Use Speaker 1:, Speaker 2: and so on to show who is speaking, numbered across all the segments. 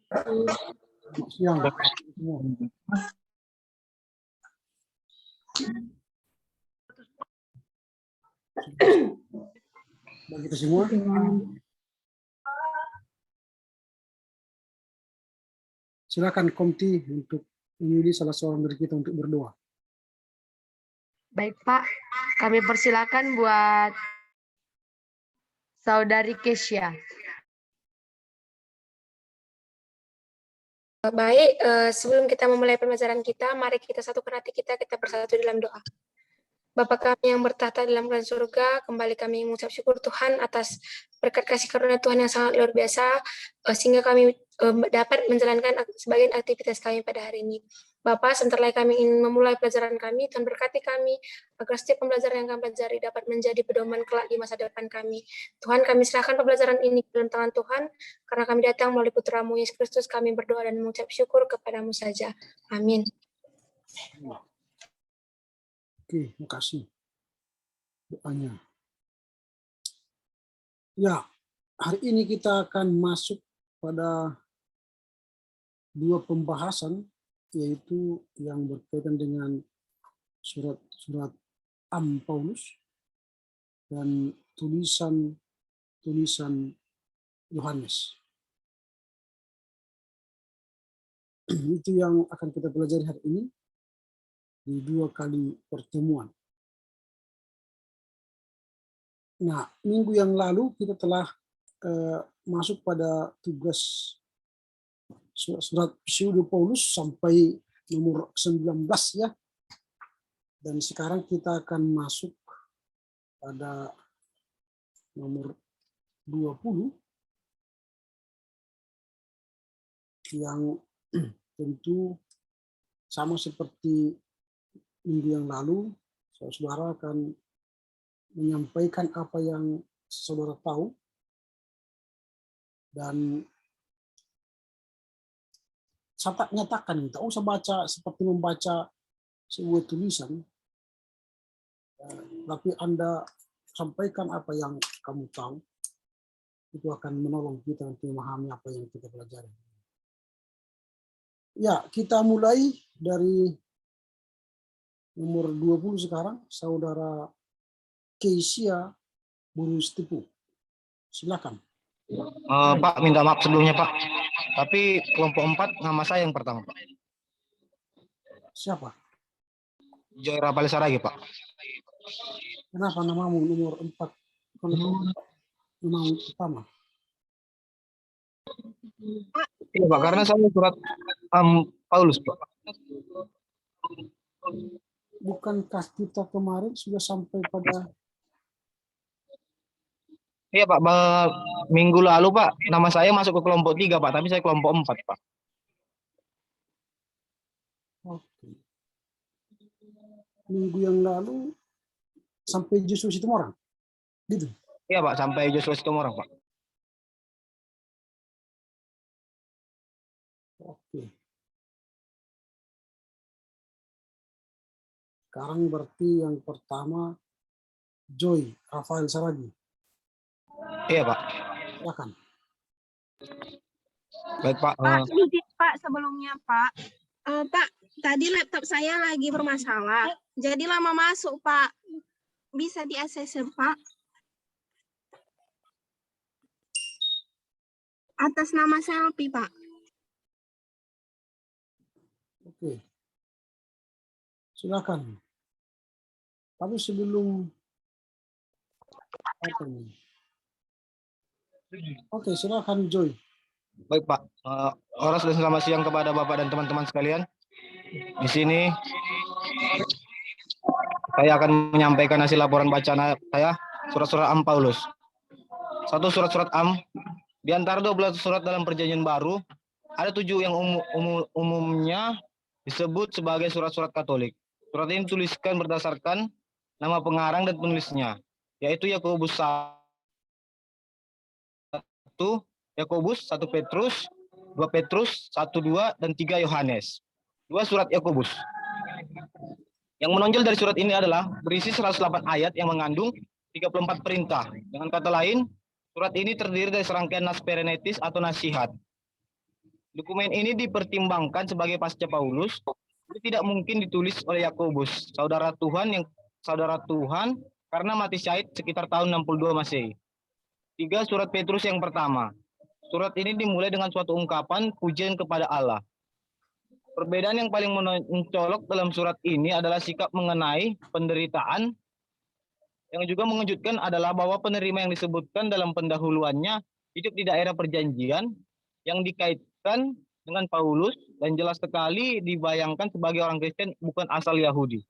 Speaker 1: Siang. Bagi kita semua. Silakan Komti untuk memilih salah seorang dari kita untuk berdoa.
Speaker 2: Baik Pak, kami persilakan buat Saudari Kesya.
Speaker 3: Baik, sebelum kita memulai pembelajaran kita, mari kita satukan hati kita bersatu dalam doa. Bapa kami yang bertahta dalam kerajaan surga, kembali kami mengucap syukur Tuhan atas berkat kasih karunia Tuhan yang sangat luar biasa, sehingga kami dapat menjalankan sebagian aktivitas kami pada hari ini. Bapak, sebentar lagi kami ingin memulai pelajaran kami, Tuhan berkati kami, agar setiap pembelajaran yang kami pelajari dapat menjadi pedoman kelak di masa depan kami. Tuhan, kami serahkan pembelajaran ini ke dalam tangan Tuhan, karena kami datang melalui Putra-Mu Yesus Kristus, kami berdoa dan mengucap syukur kepada-Mu saja. Amin.
Speaker 1: Oke, terima kasih doanya. Ya, hari ini kita akan masuk pada dua pembahasan, yaitu yang berkaitan dengan surat-surat Paulus dan tulisan Yohanes. Itu yang akan kita pelajari hari ini di dua kali pertemuan. Nah, minggu yang lalu kita telah masuk pada tugas surat pseudo Paulus sampai nomor 19 ya. Dan sekarang kita akan masuk pada nomor 20 yang tentu sama seperti minggu yang lalu, saudara akan menyampaikan apa yang saudara tahu dan saya tak nyatakan, tak usah baca seperti membaca sebuah tulisan, tapi Anda sampaikan apa yang kamu tahu, itu akan menolong kita untuk memahami apa yang kita pelajari. Ya, kita mulai dari nomor 20 sekarang, saudara Kesia Burustipu. Silakan.
Speaker 4: Pak, minta maaf sebelumnya Pak. Tapi kelompok 4 nama saya yang pertama Pak.
Speaker 1: Siapa?
Speaker 4: Joy Rapali Saragi Pak.
Speaker 1: Kenapa namamu nomor 4? Nama pertama?
Speaker 4: Iya Pak, karena saya surat Paulus Pak.
Speaker 1: Bukankah kita kemarin sudah sampai pada...
Speaker 4: Iya Pak, minggu lalu Pak, nama saya masuk ke kelompok 3 Pak, tapi saya kelompok 4 Pak.
Speaker 1: Oke. Minggu yang lalu sampai Yesus itu orang? Gitu?
Speaker 4: Iya Pak, sampai Joshua Sitomorang Pak.
Speaker 1: Oke. Sekarang berarti yang pertama Joy Rafael Saragi.
Speaker 4: Iya Pak.
Speaker 1: Silakan.
Speaker 4: Baik Pak.
Speaker 5: Pak sebelumnya Pak. Pak, tadi laptop saya lagi bermasalah. Jadi lama masuk Pak. Bisa di-akses Pak. Atas nama Selfie Pak.
Speaker 1: Oke. Silakan. Tapi sebelum apa ini? Oke, silakan Joy.
Speaker 4: Baik Pak. Oras dan selamat siang kepada Bapak dan teman-teman sekalian. Di sini saya akan menyampaikan hasil laporan bacaan saya surat-surat Paulus. Satu surat-surat di antara 12 surat dalam Perjanjian Baru, ada 7 yang umumnya disebut sebagai surat-surat Katolik. Surat ini dituliskan berdasarkan nama pengarang dan penulisnya, yaitu Yakobus 1, Yakobus, 1 Petrus, 2 Petrus, 1, 2, dan 3 Yohanes. 2 surat Yakobus. Yang menonjol dari surat ini adalah berisi 108 ayat yang mengandung 34 perintah. Dengan kata lain, surat ini terdiri dari serangkaian nas perenetis atau nasihat. 5 Dokumen ini dipertimbangkan sebagai pasca Paulus, itu tidak mungkin ditulis oleh Yakobus, saudara Tuhan karena mati syahid sekitar tahun 62 Masehi. 3. Surat Petrus yang pertama. Surat ini dimulai dengan suatu ungkapan pujian kepada Allah. Perbedaan yang paling mencolok dalam surat ini adalah sikap mengenai penderitaan. Yang juga mengejutkan adalah bahwa penerima yang disebutkan dalam pendahuluannya hidup di daerah perjanjian yang dikaitkan dengan Paulus dan jelas sekali dibayangkan sebagai orang Kristen bukan asal Yahudi.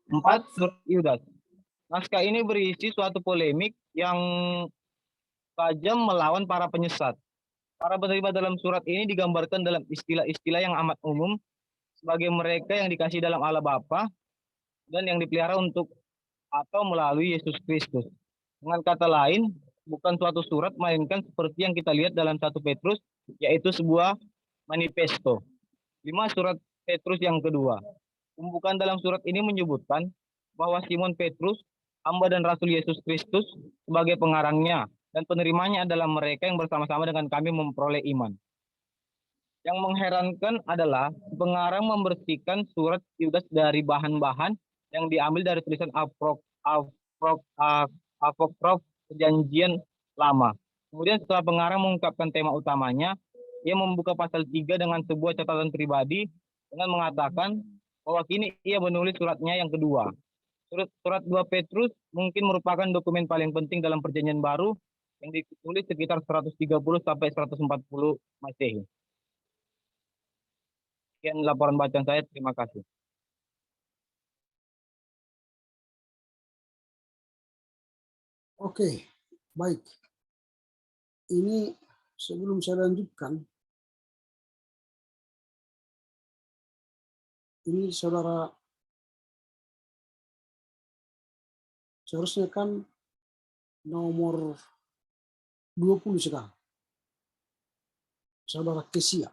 Speaker 4: 4. Surat Yudas. Naskah ini berisi suatu polemik yang tajam melawan para penyesat. Para penerima dalam surat ini digambarkan dalam istilah-istilah yang amat umum sebagai mereka yang dikasihi dalam Allah Bapa dan yang dipelihara untuk atau melalui Yesus Kristus. Dengan kata lain, bukan suatu surat, melainkan seperti yang kita lihat dalam 1 Petrus, yaitu sebuah manifesto. 5. Surat Petrus yang kedua. Pembukaan dalam surat ini menyebutkan bahwa Simon Petrus, hamba dan Rasul Yesus Kristus, sebagai pengarangnya, dan penerimanya adalah mereka yang bersama-sama dengan kami memperoleh iman. Yang mengherankan adalah pengarang membersihkan surat Yudas dari bahan-bahan yang diambil dari tulisan apokrof perjanjian lama. Kemudian setelah pengarang mengungkapkan tema utamanya, ia membuka pasal 3 dengan sebuah catatan pribadi dengan mengatakan bahwa kini ia menulis suratnya yang kedua. Surat 2 Petrus mungkin merupakan dokumen paling penting dalam perjanjian baru yang ditulis sekitar 130 sampai 140 Masehi. Sekian laporan bacaan saya, terima kasih.
Speaker 1: Oke, baik. Ini sebelum saya lanjutkan, ini saudara seharusnya kan nomor 20 sekarang. Saudara Kesia.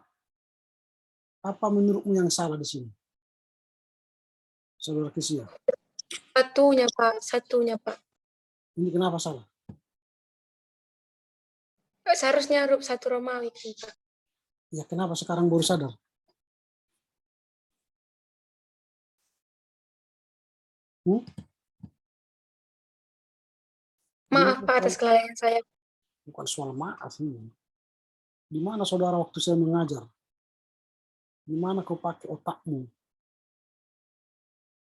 Speaker 1: Apa menurutmu yang salah di sini? Saudara Kesia.
Speaker 3: Satunya, Pak.
Speaker 1: Ini kenapa salah?
Speaker 3: Seharusnya huruf 1 Romawi, Pak.
Speaker 1: Ya kenapa sekarang baru sadar?
Speaker 3: Maaf, Pak, atas kelalaian saya.
Speaker 1: Bukan soal maaf ini. Di mana saudara waktu saya mengajar? Di mana kau pakai otakmu?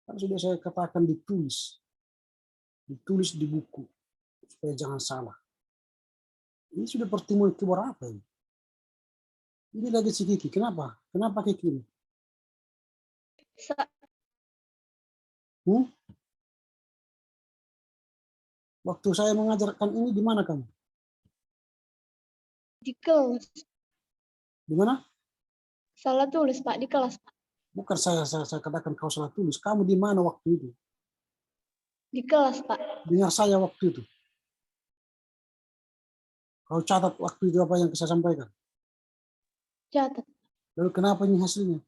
Speaker 1: Kan sudah saya katakan ditulis di buku supaya jangan salah. Ini sudah pertemuan keberapa ini? Ini lagi si Kiki. Kenapa? Kenapa Kiki ini? Waktu saya mengajarkan ini di mana kamu?
Speaker 6: Di kelas.
Speaker 1: Di mana?
Speaker 6: Salah tulis, Pak, di kelas, Pak.
Speaker 1: Bukan saya katakan kau salah tulis. Kamu di mana waktu itu?
Speaker 6: Di kelas, Pak.
Speaker 1: Dengar saya waktu itu. Kau catat waktu itu apa yang saya sampaikan?
Speaker 6: Catat.
Speaker 1: Lalu kenapa ini hasilnya?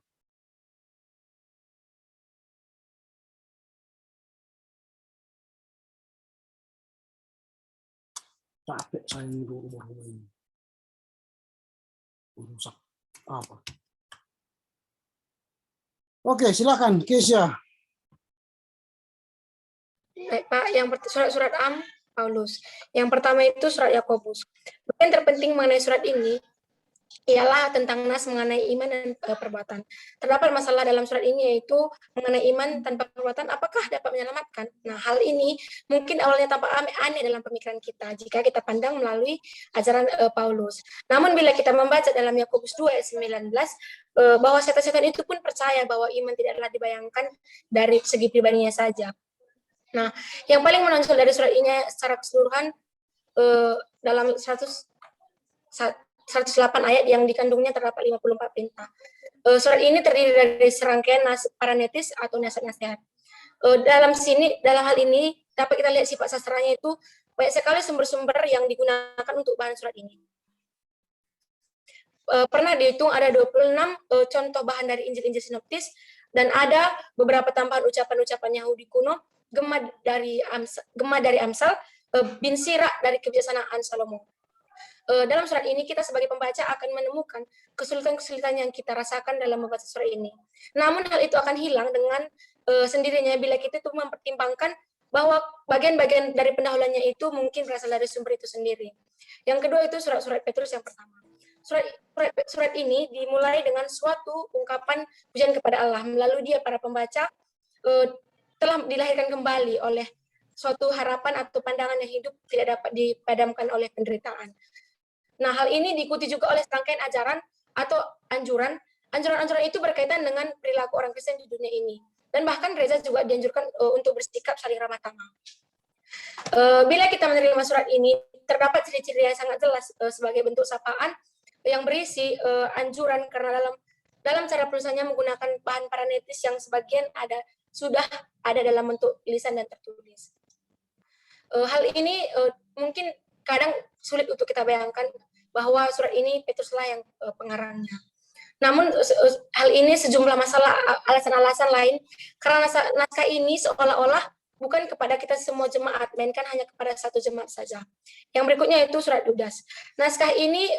Speaker 1: Capek saya ini rumah-rumah ini. Rusak apa? Oke, silakan Kesia.
Speaker 3: Baik, Pak, yang surat-surat Paulus. Yang pertama itu surat Yakobus. Yang terpenting mengenai surat ini ialah tentang nas mengenai iman dan perbuatan. Terdapat masalah dalam surat ini yaitu mengenai iman tanpa perbuatan, apakah dapat menyelamatkan? Nah, hal ini mungkin awalnya tampak aneh dalam pemikiran kita jika kita pandang melalui ajaran Paulus. Namun bila kita membaca dalam Yakobus 2 ayat 19 bahwa setan-setan itu pun percaya bahwa iman tidaklah dibayangkan dari segi pribadinya saja. Nah, yang paling menonjol dari surat ini secara keseluruhan dalam 108 ayat yang dikandungnya terdapat 54 perintah. Surat ini terdiri dari serangkaian paranetis atau nasihat-nasihat. Dalam hal ini dapat kita lihat sifat sastranya itu banyak sekali sumber-sumber yang digunakan untuk bahan surat ini. Pernah dihitung ada 26 contoh bahan dari Injil-Injil sinoptis dan ada beberapa tambahan ucapan-ucapan Yahudi kuno, gema dari Amsal, bin Sirah dari kebijaksanaan Salomo. dalam surat ini kita sebagai pembaca akan menemukan kesulitan-kesulitan yang kita rasakan dalam membaca surat ini. Namun hal itu akan hilang dengan sendirinya bila kita tuh mempertimbangkan bahwa bagian-bagian dari pendahuluannya itu mungkin berasal dari sumber itu sendiri. Yang kedua itu surat-surat Petrus yang pertama. Surat ini dimulai dengan suatu ungkapan pujian kepada Allah. Melalui dia para pembaca telah dilahirkan kembali oleh suatu harapan atau pandangan yang hidup tidak dapat dipadamkan oleh penderitaan. Nah, hal ini diikuti juga oleh serangkaian ajaran atau anjuran. Anjuran-anjuran itu berkaitan dengan perilaku orang Kristen di dunia ini. Dan bahkan gereja juga dianjurkan untuk bersikap saling ramah tamah. Bila kita menerima surat ini, terdapat ciri-ciri yang sangat jelas sebagai bentuk sapaan yang berisi anjuran karena dalam cara penulisannya menggunakan bahan paranetis yang sebagian sudah ada dalam bentuk lisan dan tertulis. Hal ini mungkin kadang sulit untuk kita bayangkan bahwa surat ini Petruslah yang pengarangnya. Namun hal ini sejumlah masalah alasan-alasan lain karena naskah ini seolah-olah bukan kepada kita semua jemaat, melainkan hanya kepada satu jemaat saja. Yang berikutnya itu surat Yudas. Naskah ini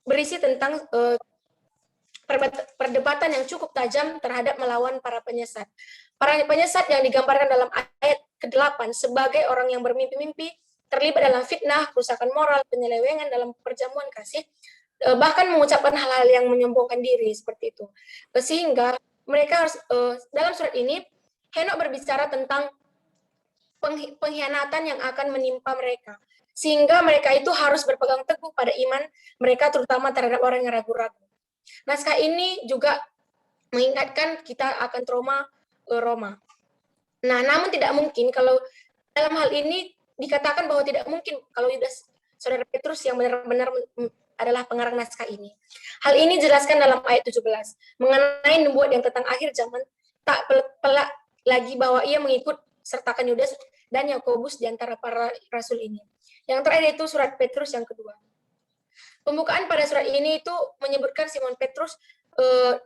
Speaker 3: berisi tentang perdebatan yang cukup tajam terhadap melawan para penyesat. Para penyesat yang digambarkan dalam ayat ke-8 sebagai orang yang bermimpi-mimpi, terlibat dalam fitnah, kerusakan moral, penyelewengan dalam perjamuan kasih, bahkan mengucapkan hal-hal yang menyombongkan diri seperti itu. Sehingga mereka harus dalam surat ini Henok berbicara tentang pengkhianatan yang akan menimpa mereka. Sehingga mereka itu harus berpegang teguh pada iman mereka terutama terhadap orang yang ragu-ragu. Naskah ini juga mengingatkan kita akan trauma Roma. Nah, namun tidak mungkin kalau dalam hal ini dikatakan bahwa tidak mungkin kalau Yudas saudara Petrus yang benar-benar adalah pengarang naskah ini. Hal ini dijelaskan dalam ayat 17 mengenai nubuat yang tentang akhir zaman, tak pelak lagi bahwa ia mengikut sertakan Yudas dan Yakobus di antara para rasul ini. Yang terakhir itu surat Petrus yang kedua. Pembukaan pada surat ini itu menyebutkan Simon Petrus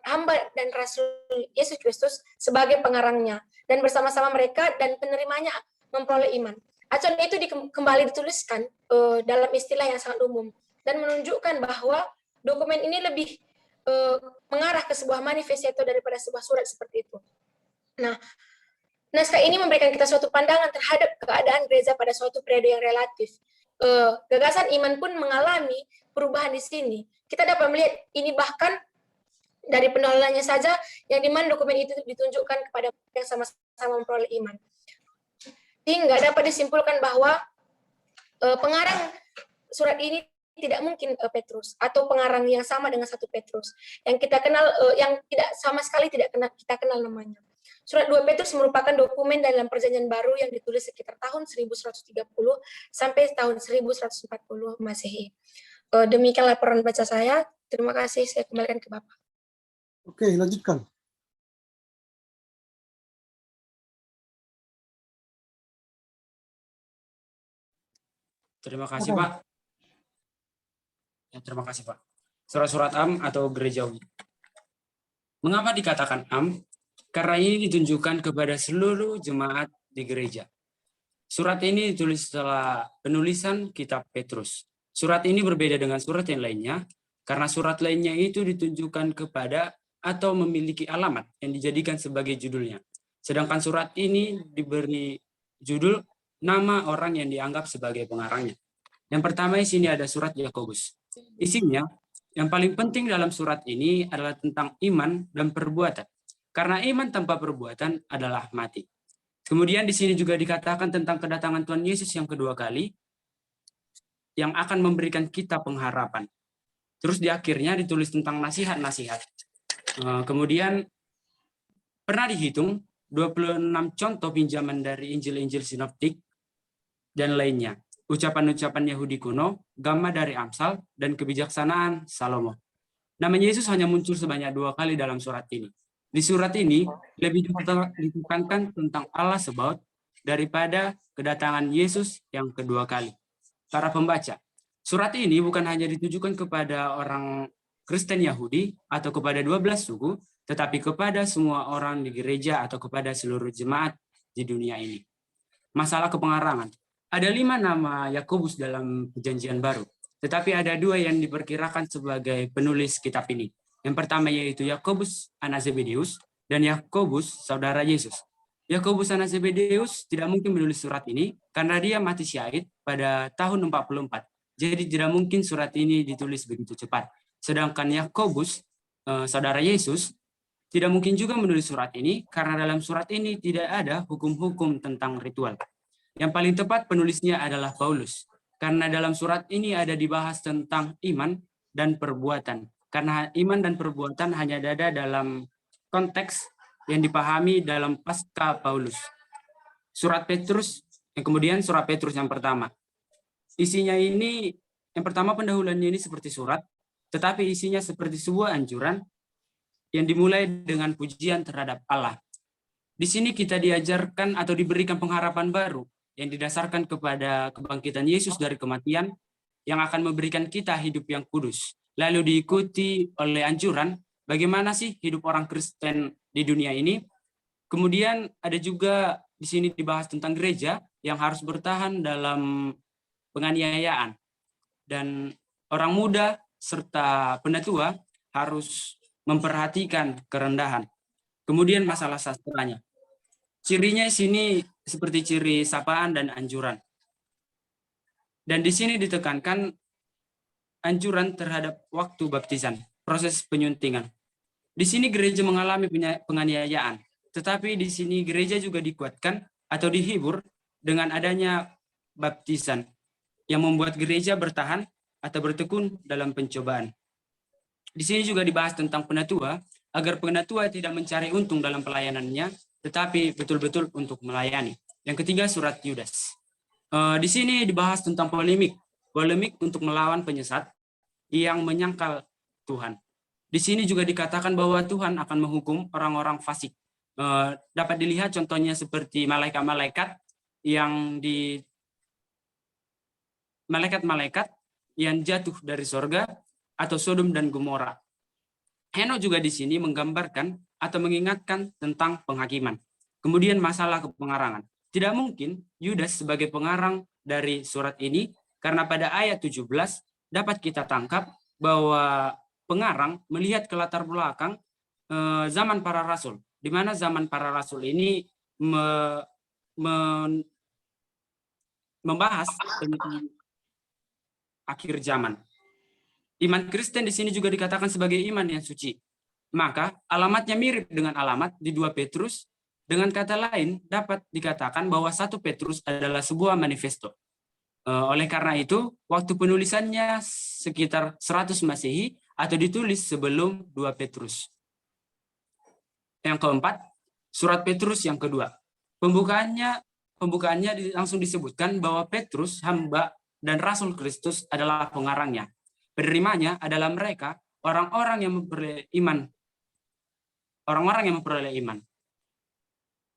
Speaker 3: hamba dan rasul Yesus Kristus sebagai pengarangnya dan bersama-sama mereka dan penerimanya memperoleh iman. Acuan itu kembali dituliskan dalam istilah yang sangat umum dan menunjukkan bahwa dokumen ini lebih mengarah ke sebuah manifesto daripada sebuah surat seperti itu. Nah, naskah ini memberikan kita suatu pandangan terhadap keadaan gereja pada suatu periode yang relatif. Gagasan iman pun mengalami perubahan di sini. Kita dapat melihat ini bahkan dari pendahuluannya saja, yang dimana dokumen itu ditunjukkan kepada yang sama-sama memperoleh iman. Hingga dapat disimpulkan bahwa pengarang surat ini tidak mungkin Petrus atau pengarang yang sama dengan satu Petrus yang kita kenal, yang tidak sama sekali tidak kita kenal namanya. Surat 2 Petrus merupakan dokumen dalam Perjanjian Baru yang ditulis sekitar tahun 1130 sampai tahun 1140 Masehi. Demikian laporan baca saya. Terima kasih. Saya kembalikan ke Bapak.
Speaker 1: Oke, lanjutkan.
Speaker 7: Terima kasih, Pak. Ya, terima kasih, Pak. Surat-surat Am atau gerejawi. Mengapa dikatakan Am? Karena ini ditunjukkan kepada seluruh jemaat di gereja. Surat ini ditulis setelah penulisan kitab Petrus. Surat ini berbeda dengan surat yang lainnya, karena surat lainnya itu ditunjukkan kepada atau memiliki alamat yang dijadikan sebagai judulnya. Sedangkan surat ini diberi judul nama orang yang dianggap sebagai pengarangnya. Yang pertama di sini ada surat Yakobus. Isinya, yang paling penting dalam surat ini adalah tentang iman dan perbuatan. Karena iman tanpa perbuatan adalah mati. Kemudian di sini juga dikatakan tentang kedatangan Tuhan Yesus yang kedua kali, yang akan memberikan kita pengharapan. Terus di akhirnya ditulis tentang nasihat-nasihat. Kemudian pernah dihitung 26 contoh pinjaman dari Injil-Injil sinoptik dan lainnya. Ucapan-ucapan Yahudi kuno, gamma dari Amsal, dan kebijaksanaan Salomo. Nama Yesus hanya muncul sebanyak 2 kali dalam surat ini. Di surat ini lebih ditekankan tentang Allah Sebaot daripada kedatangan Yesus yang kedua kali. Para pembaca, surat ini bukan hanya ditujukan kepada orang Kristen Yahudi atau kepada 12 suku, tetapi kepada semua orang di gereja atau kepada seluruh jemaat di dunia ini. Masalah kepengarangan. Ada 5 nama Yakobus dalam Perjanjian Baru. Tetapi ada dua yang diperkirakan sebagai penulis kitab ini. Yang pertama yaitu Yakobus anak Zebedeus dan Yakobus saudara Yesus. Yakobus anak Zebedeus tidak mungkin menulis surat ini karena dia mati syahid pada tahun 44. Jadi tidak mungkin surat ini ditulis begitu cepat. Sedangkan Yakobus saudara Yesus tidak mungkin juga menulis surat ini karena dalam surat ini tidak ada hukum-hukum tentang ritual. Yang paling tepat penulisnya adalah Paulus. Karena dalam surat ini ada dibahas tentang iman dan perbuatan. Karena iman dan perbuatan hanya ada dalam konteks yang dipahami dalam pasca Paulus. Surat Petrus, yang kemudian surat Petrus yang pertama. Isinya ini, yang pertama pendahuluannya ini seperti surat, tetapi isinya seperti sebuah anjuran yang dimulai dengan pujian terhadap Allah. Di sini kita diajarkan atau diberikan pengharapan baru yang didasarkan kepada kebangkitan Yesus dari kematian yang akan memberikan kita hidup yang kudus. Lalu diikuti oleh anjuran bagaimana sih hidup orang Kristen di dunia ini. Kemudian ada juga di sini dibahas tentang gereja yang harus bertahan dalam penganiayaan. Dan orang muda serta penatua harus memperhatikan kerendahan. Kemudian masalah sastranya. Cirinya di sini seperti ciri sapaan dan anjuran. Dan di sini ditekankan anjuran terhadap waktu baptisan, proses penyuntingan. Di sini gereja mengalami penganiayaan, tetapi di sini gereja juga dikuatkan atau dihibur dengan adanya baptisan yang membuat gereja bertahan atau bertekun dalam pencobaan. Di sini juga dibahas tentang penatua, agar penatua tidak mencari untung dalam pelayanannya, tetapi betul-betul untuk melayani. Yang ketiga, surat Yudas. Di sini dibahas tentang polemik untuk melawan penyesat yang menyangkal Tuhan. Di sini juga dikatakan bahwa Tuhan akan menghukum orang-orang fasik. Dapat dilihat contohnya seperti malaikat-malaikat yang jatuh dari sorga, atau Sodom dan Gomora. Henokh juga di sini menggambarkan atau mengingatkan tentang penghakiman. Kemudian masalah kepengarangan. Tidak mungkin Yudas sebagai pengarang dari surat ini, karena pada ayat 17 dapat kita tangkap bahwa pengarang melihat ke latar belakang zaman para rasul, di mana zaman para rasul ini membahas tentang akhir zaman. Iman Kristen di sini juga dikatakan sebagai iman yang suci. Maka alamatnya mirip dengan alamat di 2 Petrus. Dengan kata lain dapat dikatakan bahwa 1 Petrus adalah sebuah manifesto. Oleh karena itu, waktu penulisannya sekitar 100 Masehi atau ditulis sebelum 2 Petrus. Yang keempat, surat Petrus yang kedua. Pembukaannya langsung disebutkan bahwa Petrus, hamba dan Rasul Kristus adalah pengarangnya. Penerimanya adalah mereka, orang-orang yang memperoleh iman.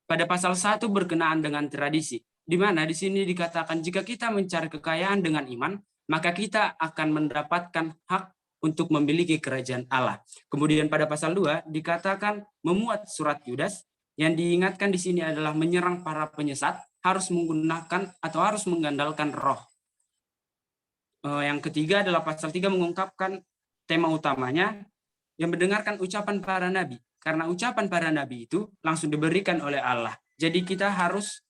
Speaker 7: Pada pasal 1 berkenaan dengan tradisi, di mana di sini dikatakan jika kita mencari kekayaan dengan iman, maka kita akan mendapatkan hak untuk memiliki kerajaan Allah. Kemudian pada pasal 2 dikatakan memuat surat Yudas, yang diingatkan di sini adalah menyerang para penyesat, harus menggunakan atau harus mengandalkan roh. Yang ketiga adalah pasal 3 mengungkapkan tema utamanya yang mendengarkan ucapan para nabi. Karena ucapan para nabi itu langsung diberikan oleh Allah. Jadi kita harus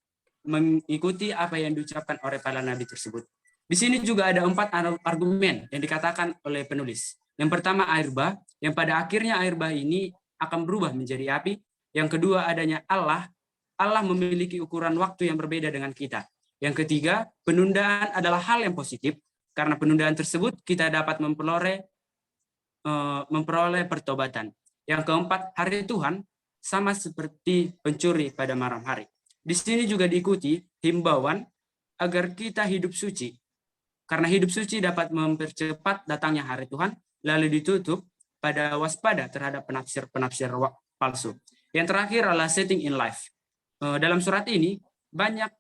Speaker 7: mengikuti apa yang diucapkan oleh para nabi tersebut. Di sini juga ada 4 argumen yang dikatakan oleh penulis. Yang pertama air bah, yang pada akhirnya air bah ini akan berubah menjadi api. Yang kedua adanya Allah memiliki ukuran waktu yang berbeda dengan kita. Yang ketiga, penundaan adalah hal yang positif. Karena penundaan tersebut kita dapat memperoleh pertobatan. Yang keempat, hari Tuhan sama seperti pencuri pada malam hari. Di sini juga diikuti himbauan agar kita hidup suci. Karena hidup suci dapat mempercepat datangnya hari Tuhan, lalu ditutup pada waspada terhadap penafsir palsu. Yang terakhir adalah setting in life. Dalam surat ini banyak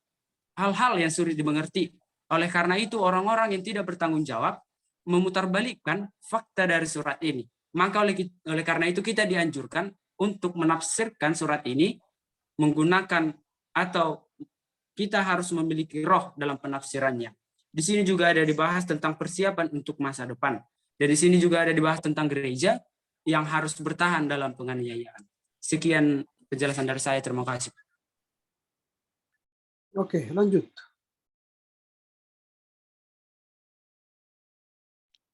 Speaker 7: hal-hal yang sulit dimengerti. Oleh karena itu orang-orang yang tidak bertanggung jawab memutarbalikkan fakta dari surat ini. Maka oleh karena itu kita dianjurkan untuk menafsirkan surat ini menggunakan atau kita harus memiliki roh dalam penafsirannya. Di sini juga ada dibahas tentang persiapan untuk masa depan. Dan di sini juga ada dibahas tentang gereja yang harus bertahan dalam penganiayaan. Sekian penjelasan dari saya. Terima kasih.
Speaker 1: Oke, lanjut.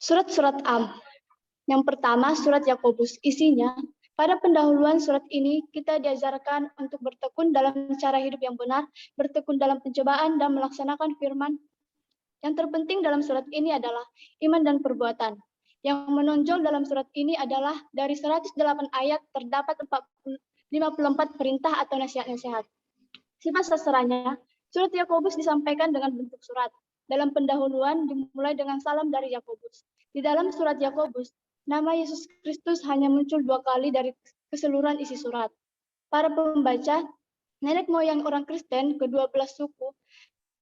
Speaker 6: Surat-surat Am. Yang pertama, surat Yakobus. Isinya, pada pendahuluan surat ini kita diajarkan untuk bertekun dalam cara hidup yang benar, bertekun dalam pencobaan dan melaksanakan firman. Yang terpenting dalam surat ini adalah iman dan perbuatan. Yang menonjol dalam surat ini adalah dari 108 ayat terdapat 54 perintah atau nasihat-nasihat. Sifat sasarannya, surat Yakobus disampaikan dengan bentuk surat. Dalam pendahuluan dimulai dengan salam dari Yakobus. Di dalam surat Yakobus, nama Yesus Kristus hanya muncul 2 kali dari keseluruhan isi surat. Para pembaca, nenek moyang orang Kristen, ke-12 suku,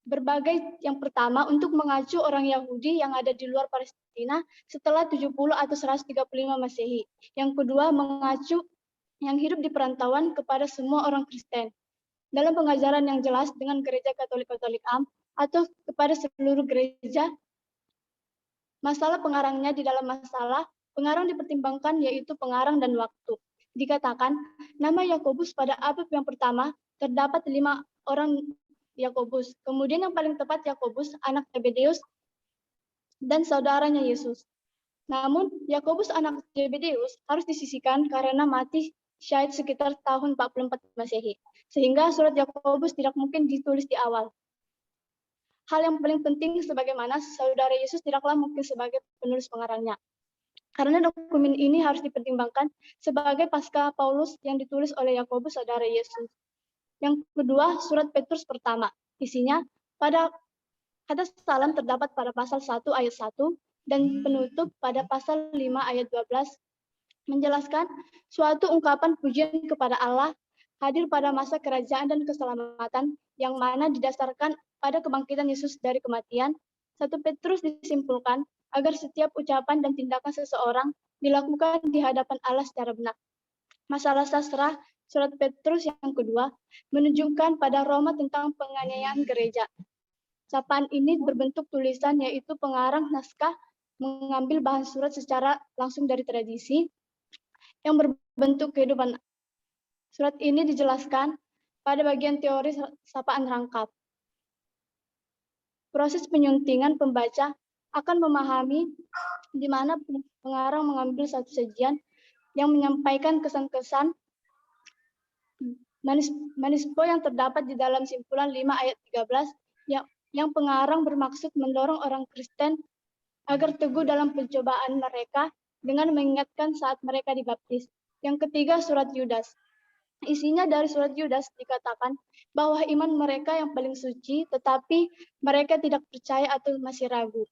Speaker 6: berbagai yang pertama untuk mengacu orang Yahudi yang ada di luar Palestina setelah 70 atau 135 Masehi. Yang kedua, mengacu yang hidup di perantauan kepada semua orang Kristen. Dalam pengajaran yang jelas dengan gereja Katolik Am atau kepada seluruh gereja, masalah pengarangnya di dalam masalah pengarang dipertimbangkan yaitu pengarang dan waktu. Dikatakan, nama Yakobus pada abad yang pertama terdapat 5 orang Yakobus. Kemudian yang paling tepat Yakobus, anak Zebedeus, dan saudaranya Yesus. Namun, Yakobus anak Zebedeus harus disisihkan karena mati syahid sekitar tahun 44 Masehi. Sehingga surat Yakobus tidak mungkin ditulis di awal. Hal yang paling penting sebagaimana saudara Yesus tidaklah mungkin sebagai penulis pengarangnya. Karena dokumen ini harus dipertimbangkan sebagai pasca Paulus yang ditulis oleh Yakobus saudara Yesus. Yang kedua, surat Petrus pertama. Isinya, pada kata salam terdapat pada pasal 1 ayat 1 dan penutup pada pasal 5 ayat 12 menjelaskan suatu ungkapan pujian kepada Allah hadir pada masa kerajaan dan keselamatan yang mana didasarkan pada kebangkitan Yesus dari kematian. 1 Petrus disimpulkan agar setiap ucapan dan tindakan seseorang dilakukan di hadapan Allah secara benar. Masalah sastra surat Petrus yang kedua menunjukkan pada Roma tentang penganiayaan gereja. Sapaan ini berbentuk tulisan yaitu pengarang naskah mengambil bahan surat secara langsung dari tradisi yang berbentuk kehidupan. Surat ini dijelaskan pada bagian teori sapaan rangkap. Proses penyuntingan pembaca akan memahami di mana pengarang mengambil satu sajian yang menyampaikan kesan-kesan manispo yang terdapat di dalam simpulan 5 ayat 13 yang pengarang bermaksud mendorong orang Kristen agar teguh dalam pencobaan mereka dengan mengingatkan saat mereka dibaptis. Yang ketiga, surat Yudas. Isinya dari surat Yudas dikatakan bahwa iman mereka yang paling suci, tetapi mereka tidak percaya atau masih ragu.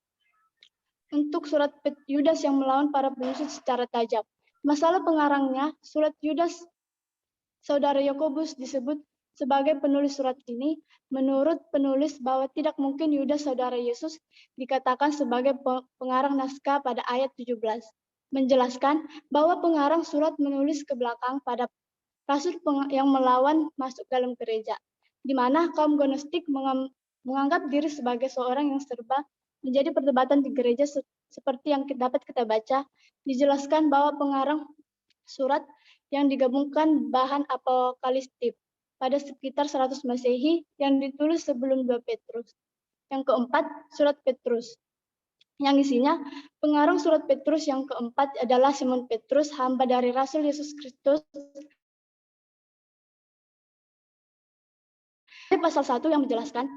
Speaker 6: Untuk surat Yudas yang melawan para penyusup secara tajam. Masalah pengarangnya, surat Yudas saudara Yakobus disebut sebagai penulis surat ini. Menurut penulis bahwa tidak mungkin Yudas saudara Yesus dikatakan sebagai pengarang naskah pada ayat 17. Menjelaskan bahwa pengarang surat menulis ke belakang pada rasul yang melawan masuk dalam gereja, di mana kaum gnostik menganggap diri sebagai seorang yang serba menjadi perdebatan di gereja seperti yang dapat kita baca. Dijelaskan bahwa pengarang surat yang digabungkan bahan apokaliptik pada sekitar 100 Masehi yang ditulis sebelum 2 Petrus. Yang keempat, surat Petrus. Yang isinya, pengarang surat Petrus yang keempat adalah Simon Petrus, hamba dari Rasul Yesus Kristus. Pasal 1 yang menjelaskan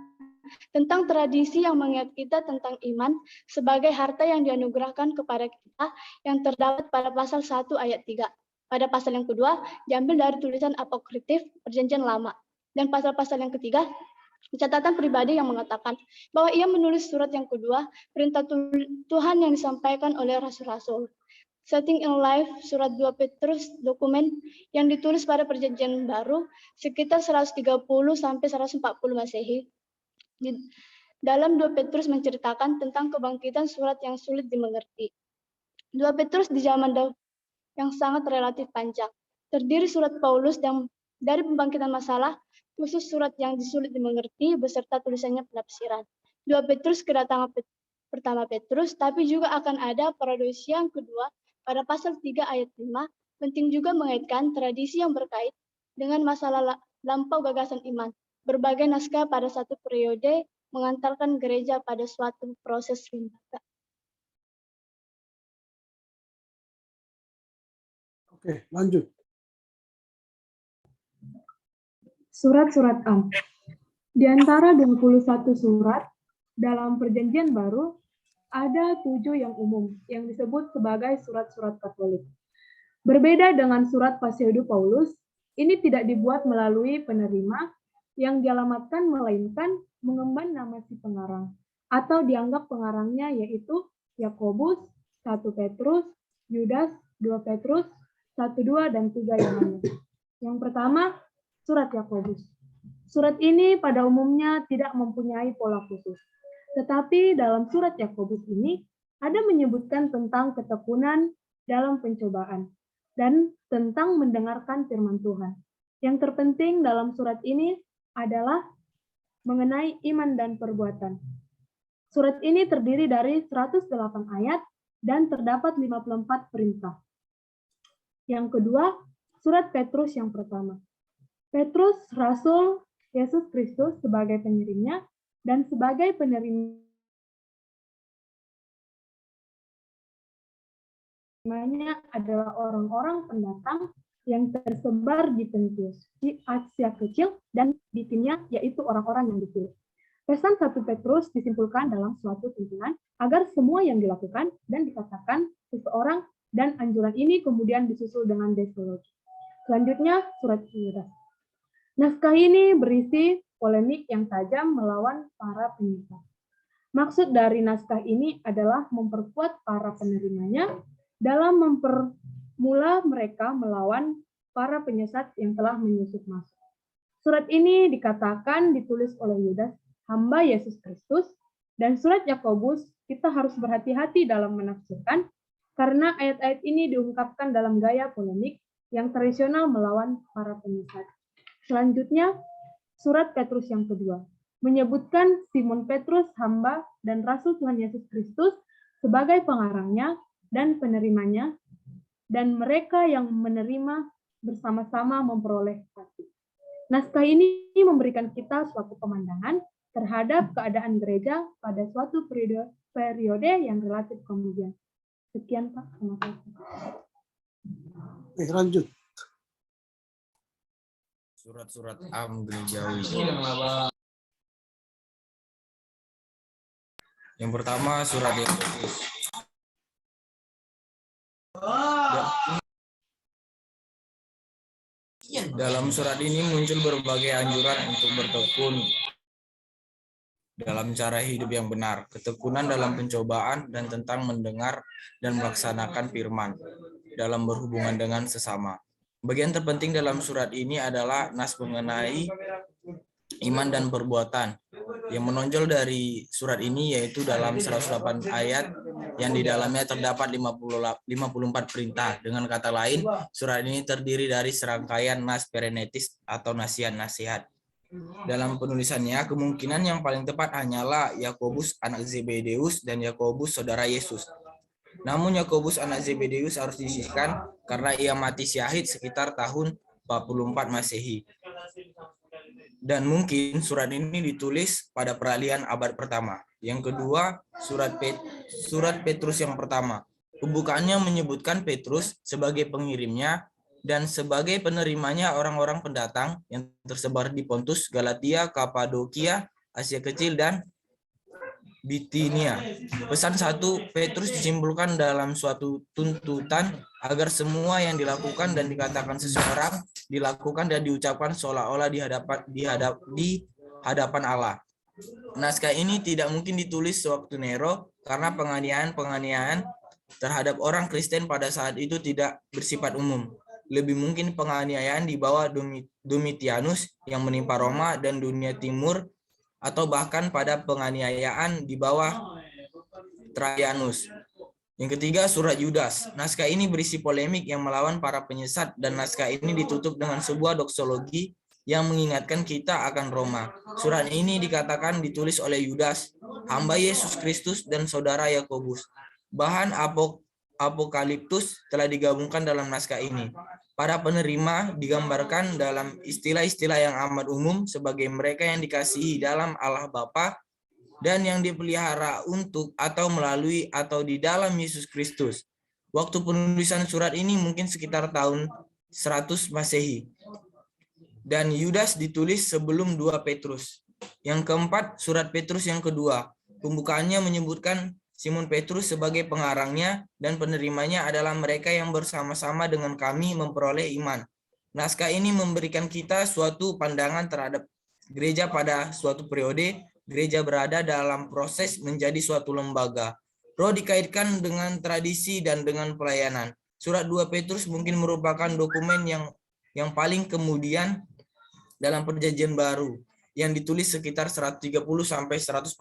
Speaker 6: tentang tradisi yang mengingat kita tentang iman sebagai harta yang dianugerahkan kepada kita yang terdapat pada pasal 1 ayat 3. Pada pasal yang kedua, diambil dari tulisan apokrif Perjanjian Lama. Dan pasal-pasal yang ketiga, catatan pribadi yang mengatakan bahwa ia menulis surat yang kedua, perintah Tuhan yang disampaikan oleh rasul-rasul. Setting in Life, surat 2 Petrus, dokumen yang ditulis pada Perjanjian Baru, sekitar 130 sampai 140 Masehi. Dalam 2 Petrus menceritakan tentang kebangkitan surat yang sulit dimengerti. 2 Petrus di zaman yang sangat relatif panjang. Terdiri surat Paulus yang dari pembangkitan masalah, khusus surat yang disulit dimengerti beserta tulisannya penafsiran. 2 Petrus kedatangan pertama Petrus, tapi juga akan ada paradoksi yang kedua pada pasal 3 ayat 5. Penting juga mengaitkan tradisi yang berkait dengan masalah lampau gagasan iman. Berbagai naskah pada satu periode mengantarkan gereja pada suatu proses rimba.
Speaker 1: Oke, lanjut.
Speaker 8: Surat-surat Am. Di antara 21 surat dalam Perjanjian Baru, ada 7 yang umum yang disebut sebagai surat-surat Katolik. Berbeda dengan surat Pseudo Paulus, ini tidak dibuat melalui penerima yang dialamatkan, melainkan mengemban nama si pengarang, atau dianggap pengarangnya yaitu Yakobus, 1 Petrus, Yudas, 2 Petrus, 1, 2, dan 3 yang lainnya. Yang pertama, surat Yakobus. Surat ini pada umumnya tidak mempunyai pola khusus. Tetapi dalam surat Yakobus ini ada menyebutkan tentang ketekunan dalam pencobaan dan tentang mendengarkan firman Tuhan. Yang terpenting dalam surat ini adalah mengenai iman dan perbuatan. Surat ini terdiri dari 108 ayat dan terdapat 54 perintah. Yang kedua, surat Petrus yang pertama. Petrus, Rasul Yesus Kristus sebagai pengirimnya dan sebagai penerimanya adalah orang-orang pendatang yang tersebar di Pontius, di Asia Kecil, dan di Bitinia, yaitu orang-orang yang dipilih. Pesan 1 Petrus disimpulkan dalam suatu tuntunan agar semua yang dilakukan dan dikatakan seseorang dan anjuran ini kemudian disusul dengan doxologi. Selanjutnya, surat Yudas. Naskah ini berisi polemik yang tajam melawan para penyesat. Maksud dari naskah ini adalah memperkuat para penerimanya dalam mempermula mereka melawan para penyesat yang telah menyusup masuk. Surat ini dikatakan ditulis oleh Yudas, hamba Yesus Kristus, dan surat Yakobus kita harus berhati-hati dalam menafsirkan karena ayat-ayat ini diungkapkan dalam gaya polemik yang tradisional melawan para penyesat. Selanjutnya, surat Petrus yang kedua, menyebutkan Simon Petrus, hamba dan Rasul Tuhan Yesus Kristus sebagai pengarangnya dan penerimanya, dan mereka yang menerima bersama-sama memperoleh kasih. Naskah ini memberikan kita suatu pemandangan terhadap keadaan gereja pada suatu periode yang relatif kemudian. Sekian, Pak. Terima kasih.
Speaker 1: Lanjut.
Speaker 9: Surat-surat Am gerejawi. Yang pertama, surat Yakobus. Dalam surat ini muncul berbagai anjuran untuk bertekun dalam cara hidup yang benar, ketekunan dalam pencobaan, dan tentang mendengar dan melaksanakan firman dalam berhubungan dengan sesama. Bagian terpenting dalam surat ini adalah nas mengenai iman dan perbuatan. Yang menonjol dari surat ini yaitu dalam 108 ayat yang di dalamnya terdapat 54 perintah. Dengan kata lain, surat ini terdiri dari serangkaian nas perenetis atau nasihat-nasihat. Dalam penulisannya, kemungkinan yang paling tepat hanyalah Yakobus anak Zebedeus dan Yakobus saudara Yesus. Namun Yakobus anak Zebedeus harus disisihkan karena ia mati syahid sekitar tahun 44 Masehi. Dan mungkin surat ini ditulis pada peralihan abad pertama. Yang kedua, surat Petrus yang pertama. Pembukaannya menyebutkan Petrus sebagai pengirimnya dan sebagai penerimanya orang-orang pendatang yang tersebar di Pontus, Galatia, Kapadokia, Asia Kecil, dan Bitinia. Pesan 1 Petrus disimpulkan dalam suatu tuntutan agar semua yang dilakukan dan dikatakan seseorang dilakukan dan diucapkan seolah-olah di hadapan Allah. Naskah ini tidak mungkin ditulis sewaktu Nero karena penganiayaan terhadap orang Kristen pada saat itu tidak bersifat umum. Lebih mungkin penganiayaan di bawah Domitianus yang menimpa Roma dan dunia timur, atau bahkan pada penganiayaan di bawah Trajanus. Yang ketiga, surat Yudas. Naskah ini berisi polemik yang melawan para penyesat dan naskah ini ditutup dengan sebuah doksologi yang mengingatkan kita akan Roma. Surat ini dikatakan ditulis oleh Yudas hamba Yesus Kristus dan saudara Yakobus. Bahan apokaliptus telah digabungkan dalam naskah ini. Para penerima digambarkan dalam istilah-istilah yang amat umum sebagai mereka yang dikasihi dalam Allah Bapa dan yang dipelihara untuk atau melalui atau di dalam Yesus Kristus. Waktu penulisan surat ini mungkin sekitar tahun 100 Masehi. Dan Yudas ditulis sebelum 2 Petrus. Yang keempat, surat Petrus yang kedua. Pembukaannya menyebutkan Simon Petrus sebagai pengarangnya dan penerimanya adalah mereka yang bersama-sama dengan kami memperoleh iman. Naskah ini memberikan kita suatu pandangan terhadap gereja pada suatu periode. Gereja berada dalam proses menjadi suatu lembaga. Roh dikaitkan dengan tradisi dan dengan pelayanan. Surat 2 Petrus mungkin merupakan dokumen yang paling kemudian dalam Perjanjian Baru yang ditulis sekitar 130 sampai 140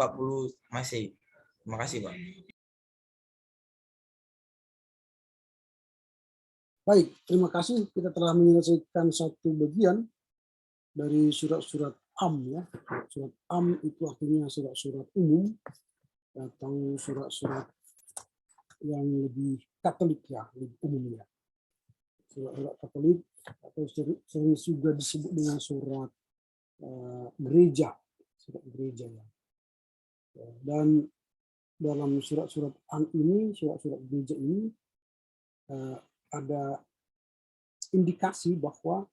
Speaker 9: Masehi. Terima kasih, Pak.
Speaker 1: Baik, terima kasih. Kita telah menyelesaikan satu bagian dari surat-surat Am, ya. Surat Am itu artinya surat-surat umum atau surat-surat yang lebih Katolik, ya, lebih umum, ya. Surat Katolik atau sering juga disebut dengan surat gereja, surat gereja, ya. Dan dalam surat-surat Am ini, surat-surat gereja ini ada indikasi bahwa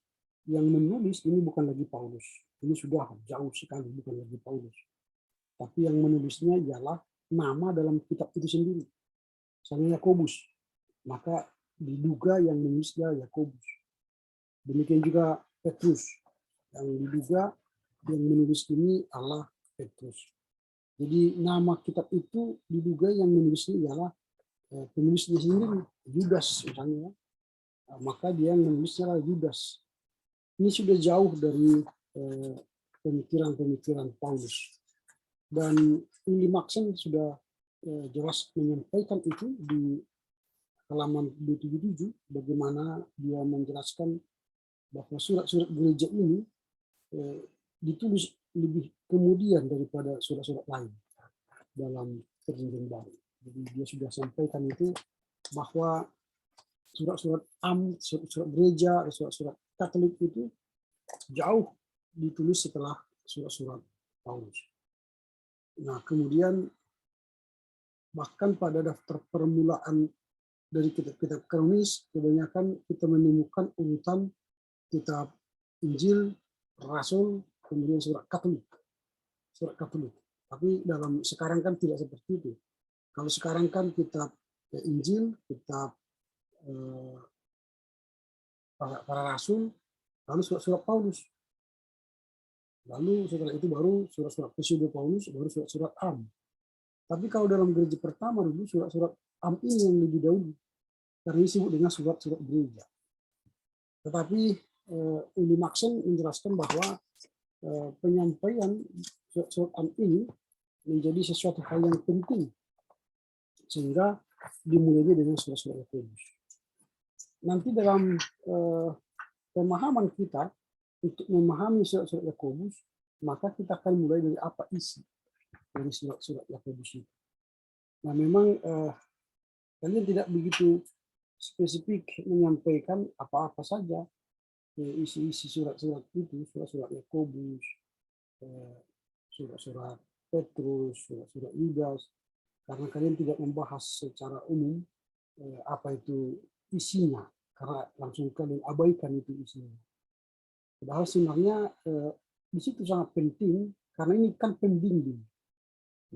Speaker 1: yang menulis ini bukan lagi Paulus. Ini sudah jauh sekali bukan lagi Paulus. Tapi yang menulisnya ialah nama dalam kitab itu sendiri. Misalnya Yakobus, maka diduga yang menulisnya Yakobus. Demikian juga Petrus, yang diduga yang menulis ini adalah Petrus. Jadi nama kitab itu diduga yang menulisnya ialah penulisnya sendiri, Yudas misalnya. Maka dia yang menulisnya adalah Yudas. Ini sudah jauh dari pemikiran-pemikiran Paulus. Dan Willy Maxen sudah jelas menyampaikan itu di halaman 277, bagaimana dia menjelaskan bahwa surat-surat gereja ini ditulis lebih kemudian daripada surat-surat lain dalam Perjanjian Baru. Jadi dia sudah sampaikan itu bahwa surat-surat Am, surat-surat gereja, surat-surat Katolik itu jauh ditulis setelah surat-surat Paulus. Nah, kemudian bahkan pada daftar permulaan dari kitab-kitab kronis, kebanyakan kita menemukan urutan kitab Injil, Rasul, kemudian surat Katolik. Surat Katolik. Tapi dalam sekarang kan tidak seperti itu. Kalau sekarang kan kitab Injil, kitab para rasul, lalu surat-surat Paulus. Lalu setelah itu baru surat-surat Pseudo Paulus, baru surat-surat Am. Tapi kalau dalam gereja pertama dulu surat-surat Am ini yang lebih dahulu, karena disebut dengan surat-surat gereja. Tetapi Willy Maxen menjelaskan bahwa penyampaian surat-surat Am ini menjadi sesuatu hal yang penting, sehingga dimulainya dengan surat-surat Yakobus. Nanti dalam pemahaman kita untuk memahami surat-surat Yakobus, maka kita akan mulai dari apa isi dari surat-surat Yakobus itu. Nah, memang kalian tidak begitu spesifik menyampaikan apa-apa saja isi-isi surat-surat itu, surat-surat Yakobus, surat-surat Petrus, surat-surat Yudas, karena kalian tidak membahas secara umum apa itu isinya, karena langsung kalian abaikan itu isinya. Padahal sebenarnya di situ sangat penting, karena ini kan pembimbing.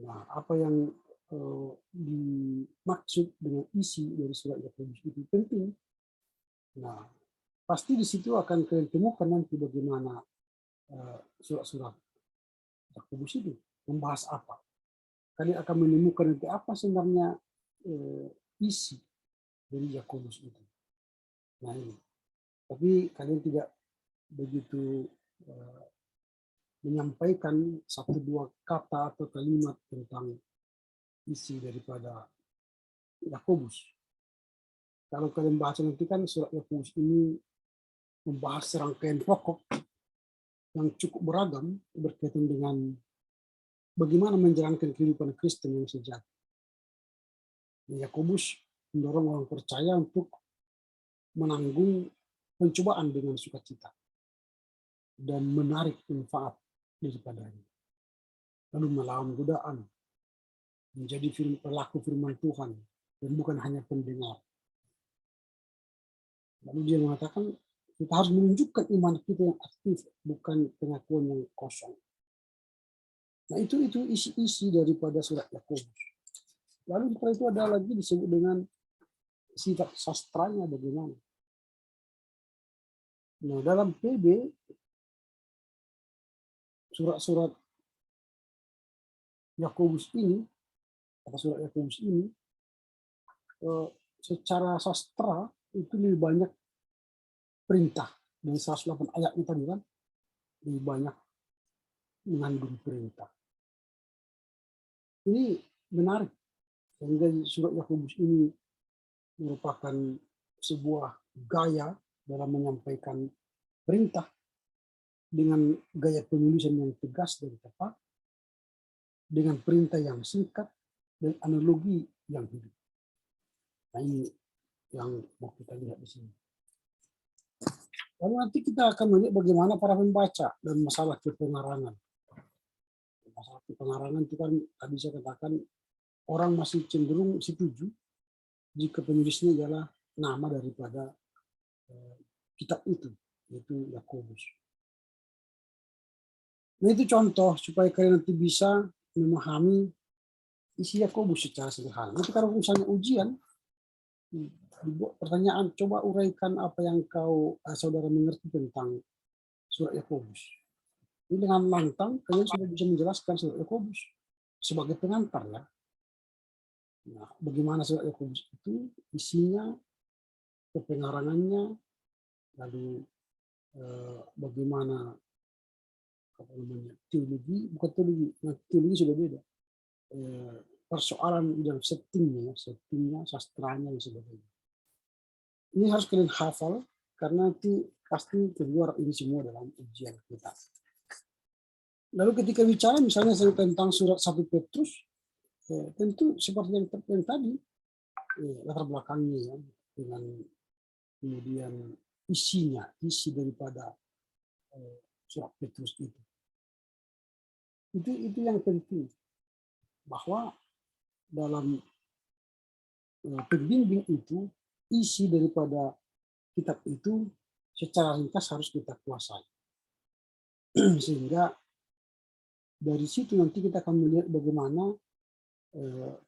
Speaker 1: Nah, apa yang dimaksud dengan isi dari surat Yakobus itu penting. Nah, pasti di situ akan kalian temukan nanti bagaimana surat-surat Yakobus itu membahas apa. Kalian akan menemukan nanti apa sebenarnya isi dari Yakobus itu. Nah, ini. Tapi kalian tidak begitu menyampaikan satu dua kata atau kalimat tentang isi daripada Yakobus. Kalau kalian baca nanti kan surat Yakobus ini membahas serangkaian pokok yang cukup beragam berkaitan dengan bagaimana menjalankan kehidupan Kristen yang sejati. Yakobus mendorong orang percaya untuk menanggung pencobaan dengan sukacita dan menarik manfaat daripadanya, lalu melawan godaan, menjadi pelaku firman Tuhan dan bukan hanya pendengar. Lalu dia mengatakan kita harus menunjukkan iman kita yang aktif, bukan pengakuan yang kosong. Nah itu isi-isi daripada surat Yakobus. Lalu setelah itu ada lagi disebut dengan sifat sastranya bagaimana. Nah dalam PB surat-surat Yakobus ini atau surat Yakobus ini secara sastra itu lebih banyak perintah. Dari 108 ayat itu tadi kan lebih banyak mengandung perintah. Ini menarik sehingga surat Yakobus ini merupakan sebuah gaya dalam menyampaikan perintah dengan gaya penulisan yang tegas dan tepat, dengan perintah yang singkat dan analogi yang hidup. Nah ini yang mau kita lihat di sini. Lalu nanti kita akan melihat bagaimana para pembaca dan masalah kepengarangan. Masalah kepengarangan itu kan tadi saya katakan orang masih cenderung setuju jika penulisnya adalah nama daripada kitab itu, yaitu Yakobus. Nah itu contoh supaya kalian nanti bisa memahami isi Yakobus secara sederhana. Nanti kalau misalnya ujian, dibuat pertanyaan, coba uraikan apa yang saudara mengerti tentang surat Yakobus. Ini dengan lantang kalian sudah bisa menjelaskan surat Yakobus sebagai pengantar ya. Nah, bagaimana surat Yakobus itu isinya, kepengarangannya, lalu bagaimana teologi, bukan teologi, nah, teologi sudah beda. Persoalan dalam settingnya, sastranya dan sebagainya. Ini harus kalian hafal karena nanti pasti keluar ini semua dalam ujian kita. Lalu ketika bicara misalnya tentang surat 1 Petrus, tentu seperti yang tadi, latar belakangnya ya, dengan kemudian isi daripada surat Petrus itu. Itu yang penting, bahwa dalam pembimbing itu, isi daripada kitab itu secara ringkas harus kita kuasai. Sehingga dari situ nanti kita akan melihat bagaimana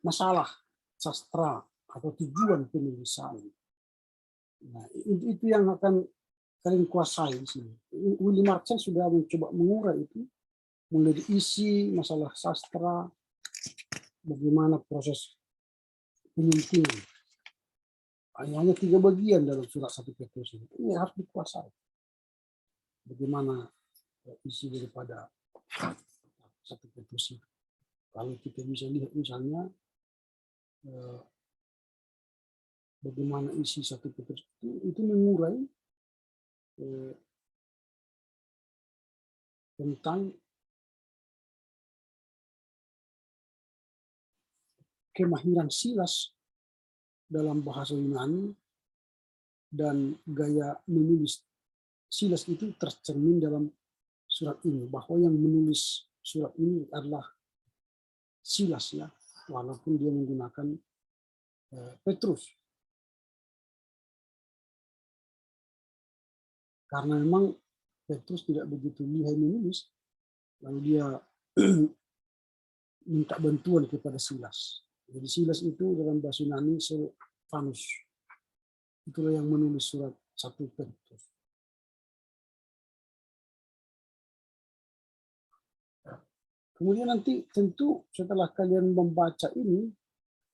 Speaker 1: masalah sastra atau tujuan penulisan. Nah, itu yang akan kalian kuasai di sini. Willy Marchand sudah mencoba mengurai itu, mulai diisi masalah sastra, bagaimana proses penyuntingan. Hanya 3 bagian dalam surat 1 Petrus ini. Ini harus dikuasai. Bagaimana isi daripada 1 Petrus itu. Kalau kita bisa lihat misalnya bagaimana isi 1 Petrus itu mengurai tentang kemahiran Silas dalam bahasa Yunani dan gaya menulis Silas itu tercermin dalam surat ini, bahwa yang menulis surat ini adalah Silas ya, walaupun dia menggunakan Petrus. Karena memang Petrus tidak begitu lihai menulis, lalu dia minta bantuan kepada Silas. Jadi Silas itu dalam bahasa Yunani Silvanus. Itulah yang menulis surat 1 Petrus. Kemudian nanti tentu setelah kalian membaca ini,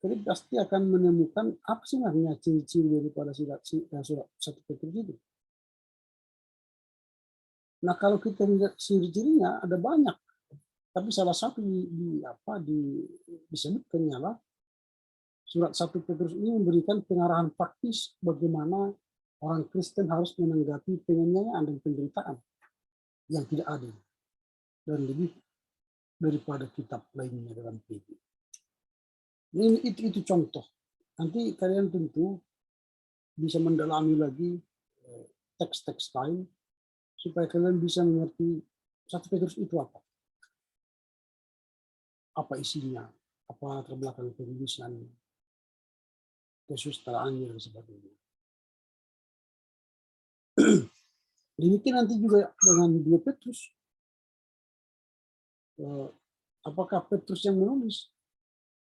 Speaker 1: kalian pasti akan menemukan apa sebenarnya ciri-ciri daripada surat 1 Petrus itu. Nah kalau kita lihat ciri-cirinya ada banyak, tapi salah satu disebutkan ialah surat 1 Petrus ini memberikan pengarahan praktis bagaimana orang Kristen harus menanggapi penganiayaan dan penderitaan yang tidak adil dan lebih daripada kitab lainnya dalam PB. Ini itu contoh. Nanti kalian tentu bisa mendalami lagi teks-teks lain supaya kalian bisa mengerti 1 Petrus itu apa. Apa isinya, apa terbelakang penulisannya, kesusteraannya dan sebagainya. Demikian nanti juga dengan 2 Petrus. Apakah Petrus yang menulis?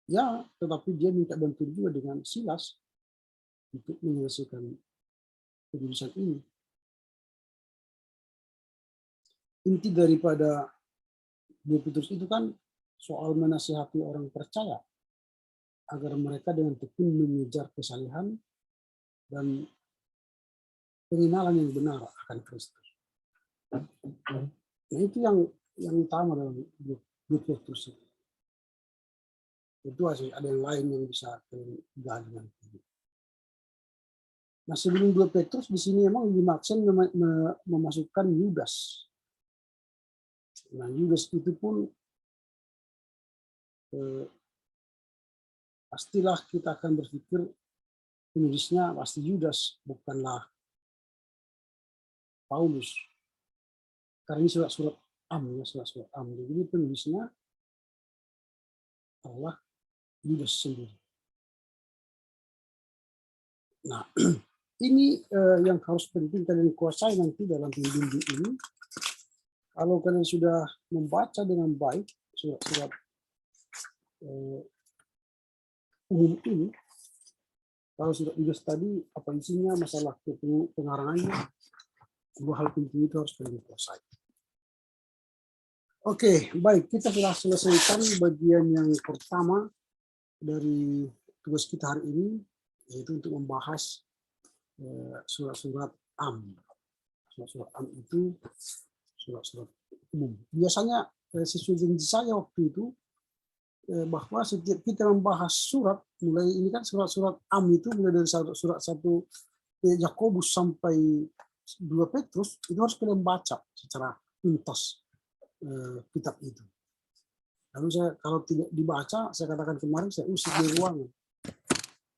Speaker 1: Ya, tetapi dia minta bantuan juga dengan Silas untuk menyelesaikan penulisan ini. Inti daripada 2 Petrus itu kan soal menasihati orang percaya agar mereka dengan tekun mengejar kesalehan dan pengenalan yang benar akan Kristus. Nah, itu yang utama dalam 2 Petrus itu. Itu ada yang lain yang bisa gali nanti. Nah, sebelum 2 Petrus di sini memang dimaksud memasukkan Yudas. Nah, Yudas itu pun pastilah kita akan berpikir penulisnya pasti Yudas, bukanlah Paulus. Karena ini surat-surat Am, ya, surat-surat Am. Jadi penulisnya adalah Yudas sendiri. Nah, ini yang harus penting kalian kuasai nanti dalam pembimbing ini. Kalau kalian sudah membaca dengan baik surat-surat umum ini, kalau surat Yudas tadi apa isinya, masalah pengarangannya, 2 hal penting itu harus kalian kuasai. Oke, baik, kita telah selesaikan bagian yang pertama dari tugas kita hari ini, yaitu untuk membahas surat-surat Am. Surat-surat Am itu surat-surat umum. Biasanya sesuai janji saya waktu itu, bahwa setiap kita membahas surat, mulai ini kan surat-surat Am itu mulai dari surat 1 Yakobus sampai 2 Petrus, itu harus kalian baca secara tuntas kitab itu. Lalu saya kalau tidak dibaca, saya katakan kemarin saya usir dari ruangan.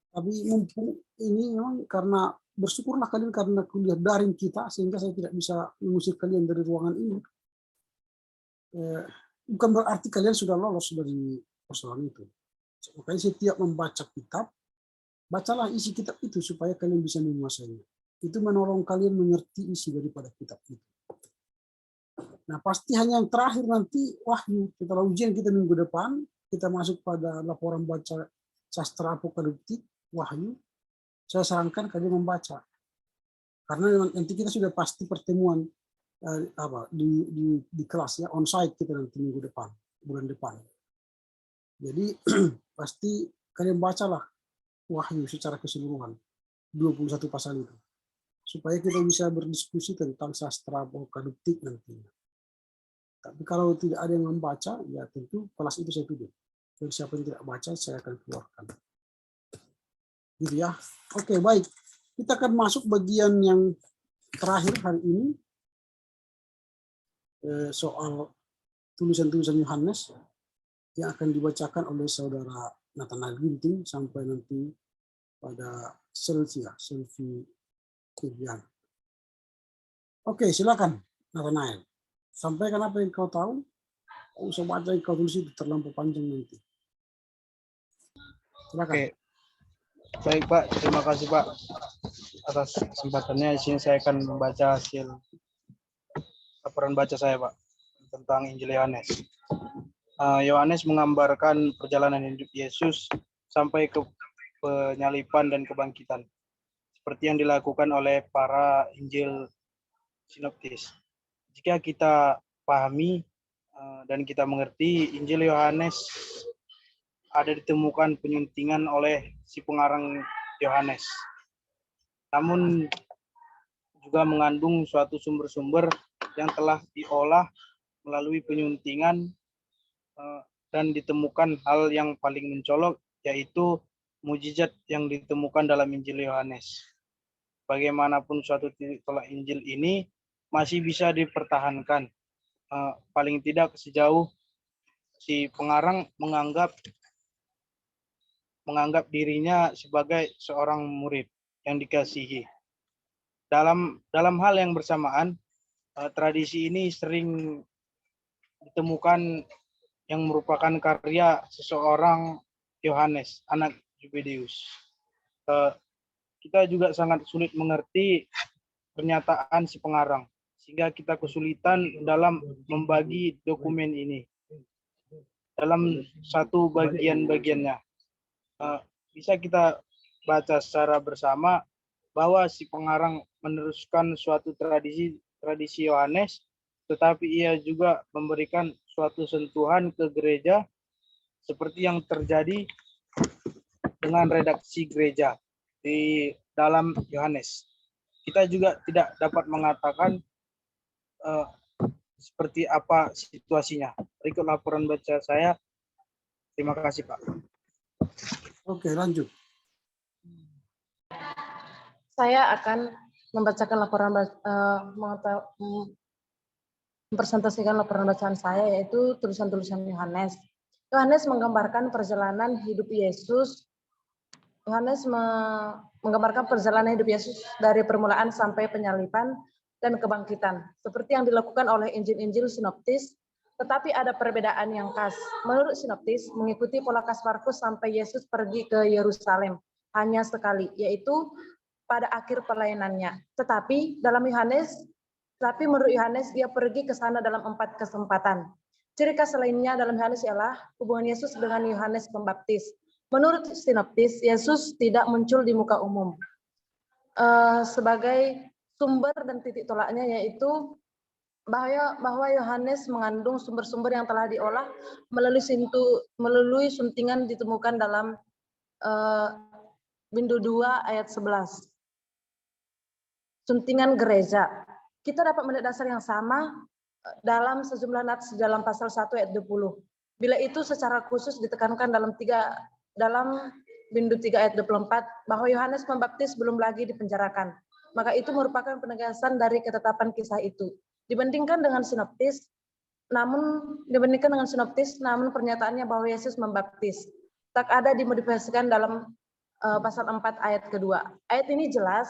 Speaker 1: Tapi mumpung ini memang karena bersyukurlah kalian karena kuliah daring kita, sehingga saya tidak bisa mengusir kalian dari ruangan ini. Bukan berarti kalian sudah lolos dari persoalan itu. Makanya setiap membaca kitab, bacalah isi kitab itu supaya kalian bisa menguasainya. Itu menolong kalian mengerti isi daripada kitab itu. Nah, pasti hanya yang terakhir nanti Wahyu. Setelah ujian kita minggu depan, kita masuk pada laporan baca sastra apokaliptik Wahyu. Saya sarankan kalian membaca. Karena nanti kita sudah pasti pertemuan di kelas ya, on-site kita nanti minggu depan, bulan depan. Jadi pasti kalian bacalah Wahyu secara keseluruhan, 21 pasal itu. Supaya kita bisa berdiskusi tentang sastra apokaliptik nantinya. Tapi kalau tidak ada yang membaca, ya tentu kelas itu saya tutup. Jadi siapa yang tidak baca, saya akan keluarkan. Gitu ya. Oke, baik. Kita akan masuk bagian yang terakhir hari ini. Soal tulisan-tulisan Yohanes yang akan dibacakan oleh saudara Nathanael Ginting sampai nanti pada Selvi Kirjan. Oke, silakan Nathanael. Sampaikan apa yang kau tahu. Kau usah baca yang kau tulis itu terlampau panjang nanti. Silakan.
Speaker 4: Oke. Baik Pak, terima kasih Pak atas kesempatannya. Di sini saya akan membaca hasil laporan baca saya Pak tentang Injil Yohanes. Yohanes menggambarkan perjalanan hidup Yesus sampai ke penyaliban dan kebangkitan, seperti yang dilakukan oleh para Injil sinoptis. Jika kita pahami dan kita mengerti, Injil Yohanes ada ditemukan penyuntingan oleh si pengarang Yohanes. Namun juga mengandung suatu sumber-sumber yang telah diolah melalui penyuntingan dan ditemukan hal yang paling mencolok, yaitu mujizat yang ditemukan dalam Injil Yohanes. Bagaimanapun suatu titik tolak Injil ini masih bisa dipertahankan, paling tidak sejauh
Speaker 10: si pengarang menganggap dirinya sebagai seorang murid yang dikasihi. Dalam hal yang bersamaan, tradisi ini sering ditemukan yang merupakan karya seseorang Yohanes, anak Zebedeus. Kita juga sangat sulit mengerti pernyataan si pengarang, sehingga kita kesulitan dalam membagi dokumen ini dalam satu bagian-bagiannya. Bisa kita baca secara bersama bahwa si pengarang meneruskan suatu tradisi Yohanes, tetapi ia juga memberikan suatu sentuhan ke gereja seperti yang terjadi dengan redaksi gereja di dalam Yohanes. Kita juga tidak dapat mengatakan seperti apa situasinya. Berikut laporan baca saya. Terima kasih, Pak.
Speaker 1: Oke, lanjut.
Speaker 11: Saya akan membacakan laporan mempresentasikan laporan bacaan saya, yaitu tulisan-tulisan Yohanes. Yohanes menggambarkan perjalanan hidup Yesus. Yohanes menggambarkan perjalanan hidup Yesus dari permulaan sampai penyaliban dan kebangkitan, seperti yang dilakukan oleh Injil-Injil sinoptis, tetapi ada perbedaan yang khas. Menurut sinoptis, mengikuti pola khas Markus sampai Yesus pergi ke Yerusalem hanya sekali, yaitu pada akhir pelayanannya. Tetapi menurut Yohanes, dia pergi ke sana dalam 4 kesempatan. Ciri khas lainnya dalam Yohanes ialah hubungan Yesus dengan Yohanes Pembaptis. Menurut sinoptis, Yesus tidak muncul di muka umum. Sebagai sumber dan titik tolaknya yaitu bahwa Yohanes mengandung sumber-sumber yang telah diolah melalui suntingan ditemukan dalam Bindu 2 ayat 11. Suntingan gereja. Kita dapat melihat dasar yang sama dalam sejumlah nats dalam pasal 1 ayat 20. Bila itu secara khusus ditekankan dalam Bindu 3 ayat 24 bahwa Yohanes Pembaptis belum lagi dipenjarakan. Maka itu merupakan penegasan dari ketetapan kisah itu. Dibandingkan dengan sinoptis, namun pernyataannya bahwa Yesus membaptis tak ada dimodifikasikan dalam pasal 4 ayat kedua. Ayat ini jelas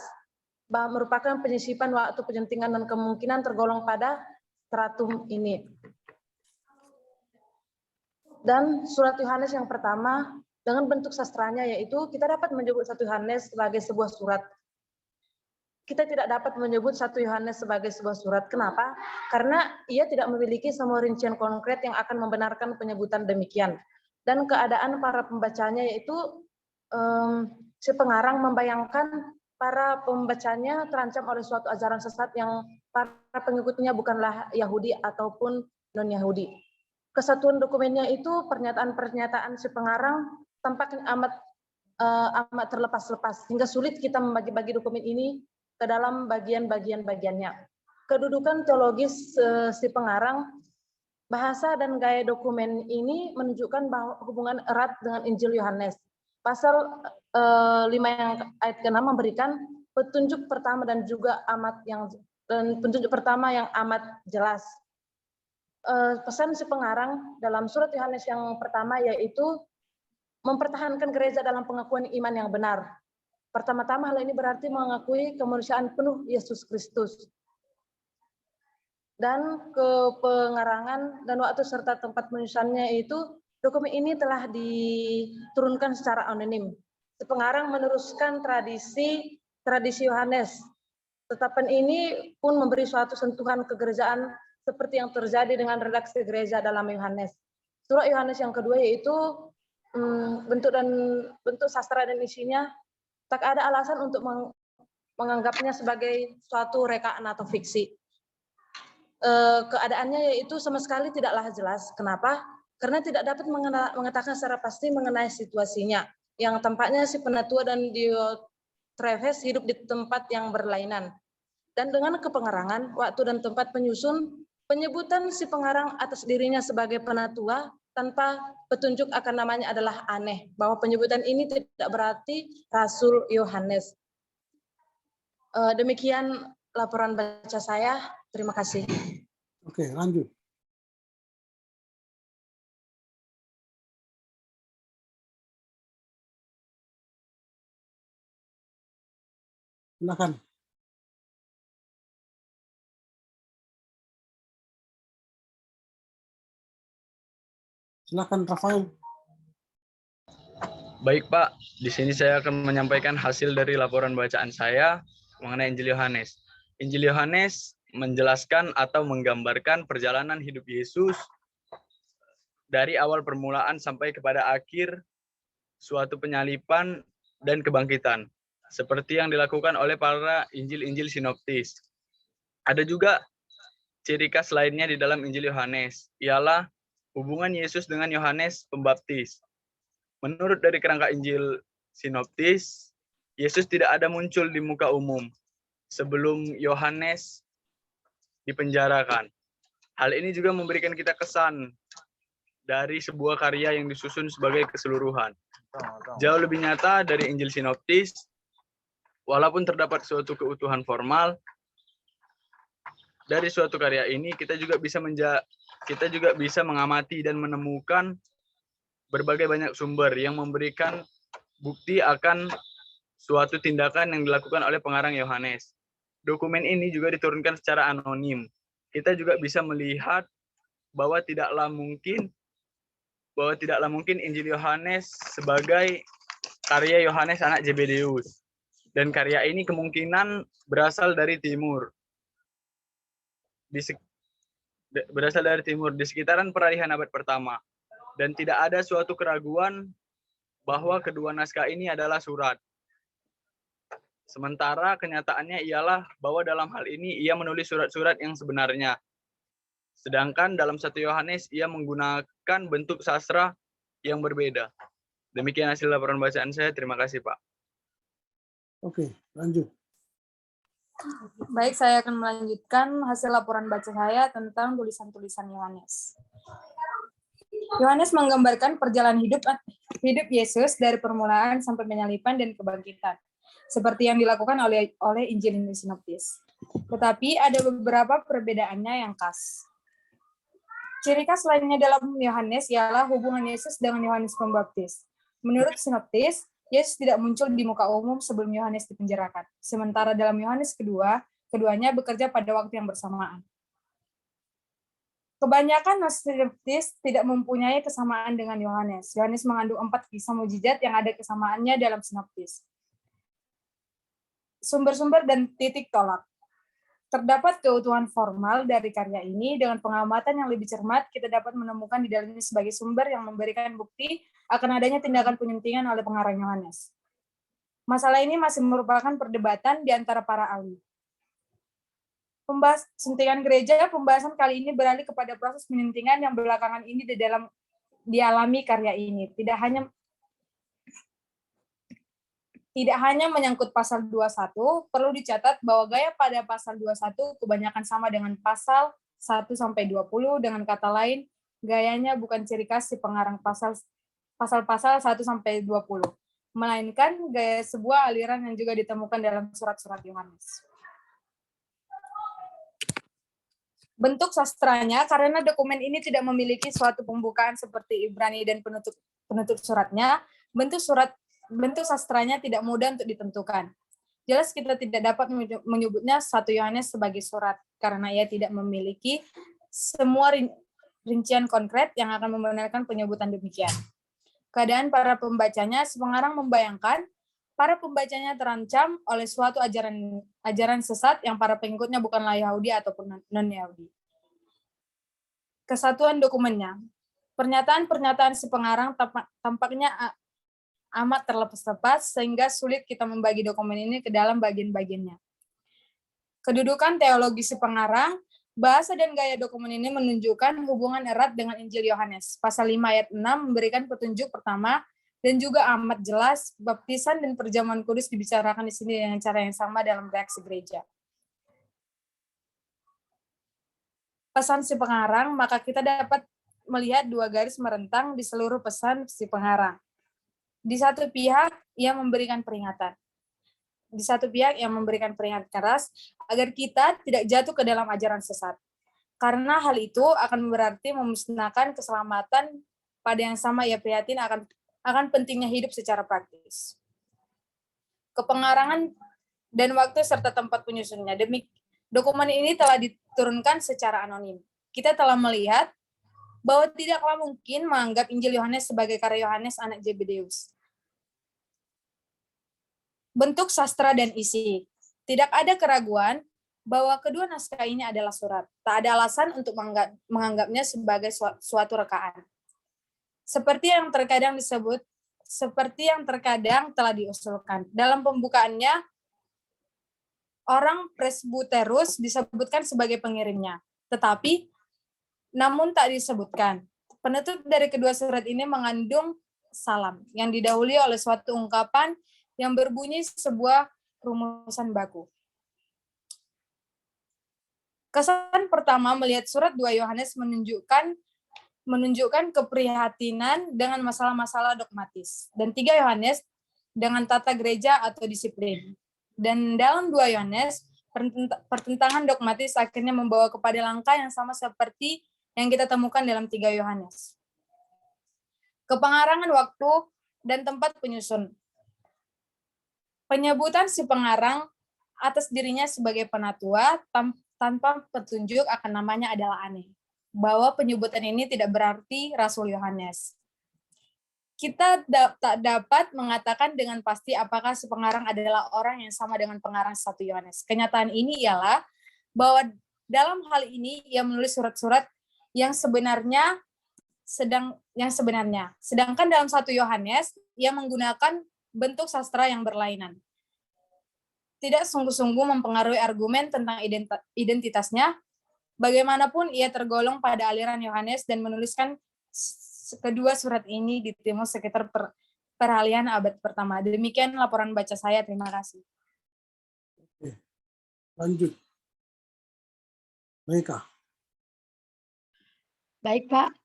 Speaker 11: bahwa merupakan penyisipan waktu penyuntingan dan kemungkinan tergolong pada stratum ini. Dan surat Yohanes yang pertama dengan bentuk sastranya yaitu kita dapat menyebut 1 Yohanes sebagai sebuah surat. Kita tidak dapat menyebut 1 Yohanes sebagai sebuah surat. Kenapa? Karena ia tidak memiliki semua rincian konkret yang akan membenarkan penyebutan demikian. Dan keadaan para pembacanya yaitu si pengarang membayangkan para pembacanya terancam oleh suatu ajaran sesat yang para pengikutnya bukanlah Yahudi ataupun non-Yahudi. Kesatuan dokumennya itu pernyataan-pernyataan si pengarang tampaknya amat terlepas-lepas hingga sulit kita membagi-bagi dokumen ini ke dalam bagian-bagiannya. Kedudukan teologis si pengarang, bahasa dan gaya dokumen ini menunjukkan bahwa hubungan erat dengan Injil Yohanes. Pasal 5 yang ayat ke-6 memberikan petunjuk pertama yang amat jelas. Pesan si pengarang dalam surat Yohanes yang pertama yaitu mempertahankan gereja dalam pengakuan iman yang benar. Pertama-tama hal ini berarti mengakui kemanusiaan penuh Yesus Kristus. Dan kepengarangan dan waktu serta tempat penulisannya itu dokumen ini telah diturunkan secara anonim. Si pengarang meneruskan tradisi Yohanes. Tetapan ini pun memberi suatu sentuhan kegerejaan seperti yang terjadi dengan redaksi gereja dalam Yohanes. Surat Yohanes yang kedua yaitu bentuk sastra dan isinya tak ada alasan untuk menganggapnya sebagai suatu rekaan atau fiksi. Keadaannya yaitu sama sekali tidaklah jelas. Kenapa? Karena tidak dapat mengatakan secara pasti mengenai situasinya. Yang tampaknya si penatua dan Diotrephes hidup di tempat yang berlainan. Dan dengan kepengarangan, waktu dan tempat penyusun, penyebutan si pengarang atas dirinya sebagai penatua tanpa petunjuk akan namanya adalah aneh. Bahwa penyebutan ini tidak berarti Rasul Yohanes. Demikian laporan baca saya. Terima kasih.
Speaker 1: Oke, lanjut. Silakan. Silakan Rafael.
Speaker 12: Baik Pak, di sini saya akan menyampaikan hasil dari laporan bacaan saya mengenai Injil Yohanes. Injil Yohanes menjelaskan atau menggambarkan perjalanan hidup Yesus dari awal permulaan sampai kepada akhir suatu penyalipan dan kebangkitan, seperti yang dilakukan oleh para Injil-Injil sinoptis. Ada juga ciri khas lainnya di dalam Injil Yohanes, ialah hubungan Yesus dengan Yohanes Pembaptis. Menurut dari kerangka Injil sinoptis, Yesus tidak ada muncul di muka umum sebelum Yohanes dipenjarakan. Hal ini juga memberikan kita kesan dari sebuah karya yang disusun sebagai keseluruhan. Jauh lebih nyata dari Injil sinoptis, walaupun terdapat suatu keutuhan formal, dari suatu karya ini kita juga bisa mengamati dan menemukan berbagai banyak sumber yang memberikan bukti akan suatu tindakan yang dilakukan oleh pengarang Yohanes. Dokumen ini juga diturunkan secara anonim. Kita juga bisa melihat bahwa tidaklah mungkin Injil Yohanes sebagai karya Yohanes anak Zebedeus. Dan karya ini kemungkinan berasal dari timur. Di sekitaran peralihan abad pertama. Dan tidak ada suatu keraguan bahwa kedua naskah ini adalah surat. Sementara kenyataannya ialah bahwa dalam hal ini ia menulis surat-surat yang sebenarnya. Sedangkan dalam 1 Yohanes ia menggunakan bentuk sastra yang berbeda. Demikian hasil laporan bacaan saya. Terima kasih, Pak.
Speaker 1: Oke, lanjut.
Speaker 13: Baik, saya akan melanjutkan hasil laporan baca saya tentang tulisan-tulisan Yohanes. Yohanes menggambarkan perjalanan hidup Yesus dari permulaan sampai penyalipan dan kebangkitan, seperti yang dilakukan oleh Injil sinoptis. Tetapi ada beberapa perbedaannya yang khas. Ciri khas lainnya dalam Yohanes ialah hubungan Yesus dengan Yohanes Pembaptis. Menurut sinoptis, Yesus tidak muncul di muka umum sebelum Yohanes dipenjarakan. Sementara dalam Yohanes keduanya bekerja pada waktu yang bersamaan. Kebanyakan sinoptis tidak mempunyai kesamaan dengan Yohanes. Yohanes mengandung 4 kisah mukjizat yang ada kesamaannya dalam sinoptis. Sumber-sumber dan titik tolak. Terdapat keutuhan formal dari karya ini. Dengan pengamatan yang lebih cermat, kita dapat menemukan di dalamnya sebagai sumber yang memberikan bukti akan adanya tindakan penyuntingan oleh pengarang Yohanes. Masalah ini masih merupakan perdebatan di antara para ahli. Suntingan gereja, pembahasan kali ini beralih kepada proses penyuntingan yang belakangan ini dialami karya ini. Tidak hanya menyangkut pasal 21, perlu dicatat bahwa gaya pada pasal 21 kebanyakan sama dengan pasal 1-20. Dengan kata lain, gayanya bukan ciri khas si pengarang pasal-pasal 1-20, melainkan gaya sebuah aliran yang juga ditemukan dalam surat-surat Yohanes. Bentuk sastranya, karena dokumen ini tidak memiliki suatu pembukaan seperti Ibrani dan penutup suratnya, bentuk sastranya tidak mudah untuk ditentukan. Jelas kita tidak dapat menyebutnya 1 Yohanes sebagai surat, karena ia tidak memiliki semua rincian konkret yang akan membenarkan penyebutan demikian. Keadaan para pembacanya, si pengarang membayangkan para pembacanya terancam oleh suatu ajaran sesat yang para pengikutnya bukanlah Yahudi ataupun non-Yahudi. Kesatuan dokumennya. Pernyataan-pernyataan si pengarang tampaknya amat terlepas-lepas sehingga sulit kita membagi dokumen ini ke dalam bagian-bagiannya. Kedudukan teologi si pengarang, bahasa dan gaya dokumen ini menunjukkan hubungan erat dengan Injil Yohanes. Pasal 5 ayat 6 memberikan petunjuk pertama dan juga amat jelas, baptisan dan perjamuan kudus dibicarakan di sini dengan cara yang sama dalam reaksi gereja. Pesan si pengarang, maka kita dapat melihat 2 garis merentang di seluruh pesan si pengarang. Di satu pihak, ia memberikan peringatan. Di satu pihak, ia memberikan peringatan keras agar kita tidak jatuh ke dalam ajaran sesat. Karena hal itu akan berarti memusnahkan keselamatan. Pada yang sama, ia prihatin akan pentingnya hidup secara praktis. Kepengarangan dan waktu serta tempat penyusunnya. Dokumen ini telah diturunkan secara anonim. Kita telah melihat bahwa tidaklah mungkin menganggap Injil Yohanes sebagai karya Yohanes anak Zebedeus. Bentuk sastra dan isi. Tidak ada keraguan bahwa kedua naskah ini adalah surat. Tak ada alasan untuk menganggapnya sebagai suatu rekaan. Seperti yang terkadang telah diusulkan. Dalam pembukaannya, orang presbuterus disebutkan sebagai pengirimnya. Tetapi, namun tak disebutkan. Penutup dari kedua surat ini mengandung salam, yang didahului oleh suatu ungkapan yang berbunyi sebuah rumusan baku. Kesan pertama melihat surat 2 Yohanes menunjukkan keprihatinan dengan masalah-masalah dogmatis, dan 3 Yohanes dengan tata gereja atau disiplin. Dan dalam 2 Yohanes, pertentangan dogmatis akhirnya membawa kepada langkah yang sama seperti yang kita temukan dalam 3 Yohanes. Kepengarangan waktu dan tempat penyusun. Penyebutan si pengarang atas dirinya sebagai penatua tanpa petunjuk akan namanya adalah aneh. Bahwa penyebutan ini tidak berarti Rasul Yohanes. Kita tak dapat mengatakan dengan pasti apakah si pengarang adalah orang yang sama dengan pengarang 1 Yohanes. Kenyataan ini ialah bahwa dalam hal ini ia menulis surat-surat yang sebenarnya. Sedangkan dalam 1 Yohanes ia menggunakan bentuk sastra yang berlainan. Tidak sungguh-sungguh mempengaruhi argumen tentang identitasnya. Bagaimanapun ia tergolong pada aliran Yohanes dan menuliskan kedua surat ini di timur sekitar peralihan abad pertama. Demikian laporan baca saya. Terima kasih.
Speaker 1: Oke. Lanjut. Baiklah.
Speaker 2: Baik, Pak.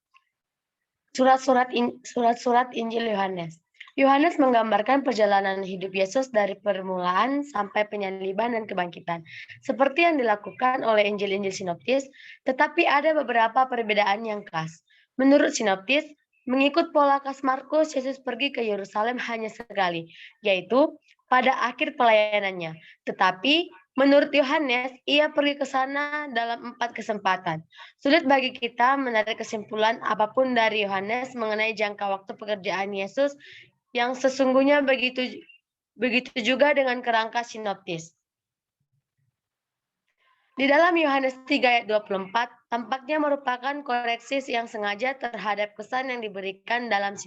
Speaker 2: Surat-surat Injil Yohanes. Yohanes menggambarkan perjalanan hidup Yesus dari permulaan sampai penyaliban dan kebangkitan, seperti yang dilakukan oleh Injil-Injil sinoptis, tetapi ada beberapa perbedaan yang khas. Menurut sinoptis, mengikut pola khas Markus, Yesus pergi ke Yerusalem hanya sekali, yaitu pada akhir pelayanannya. Tetapi menurut Yohanes, ia pergi ke sana dalam 4 kesempatan. Sulit bagi kita menarik kesimpulan apapun dari Yohanes mengenai jangka waktu pekerjaan Yesus yang sesungguhnya begitu juga dengan kerangka sinoptis. Di dalam Yohanes 3 ayat 24, tampaknya merupakan koreksi yang sengaja terhadap kesan yang diberikan dalam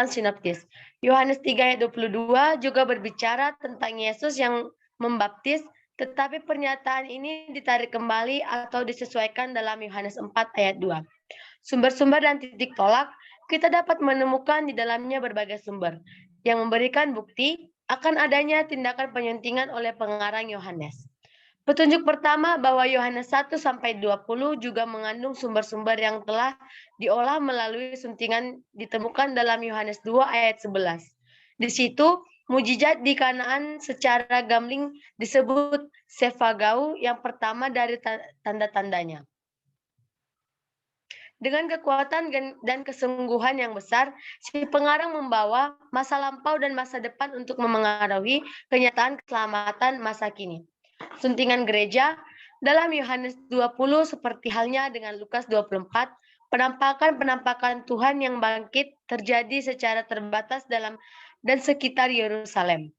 Speaker 2: sinoptis. Yohanes 3 ayat 22 juga berbicara tentang Yesus yang membaptis, tetapi pernyataan ini ditarik kembali atau disesuaikan dalam Yohanes 4 ayat 2. Sumber-sumber dan titik tolak kita dapat menemukan di dalamnya berbagai sumber yang memberikan bukti akan adanya tindakan penyuntingan oleh pengarang Yohanes. Petunjuk pertama bahwa Yohanes 1-20 juga mengandung sumber-sumber yang telah diolah melalui suntingan ditemukan dalam Yohanes 2 ayat 11. Di situ, mujizat di Kanaan secara gambling disebut Sephagau yang pertama dari tanda-tandanya. Dengan kekuatan dan kesungguhan yang besar, si pengarang membawa masa lampau dan masa depan untuk memengaruhi kenyataan keselamatan masa kini. Suntingan gereja dalam Yohanes 20 seperti halnya dengan Lukas 24, penampakan Tuhan yang bangkit terjadi secara terbatas dalam dan sekitar Yerusalem.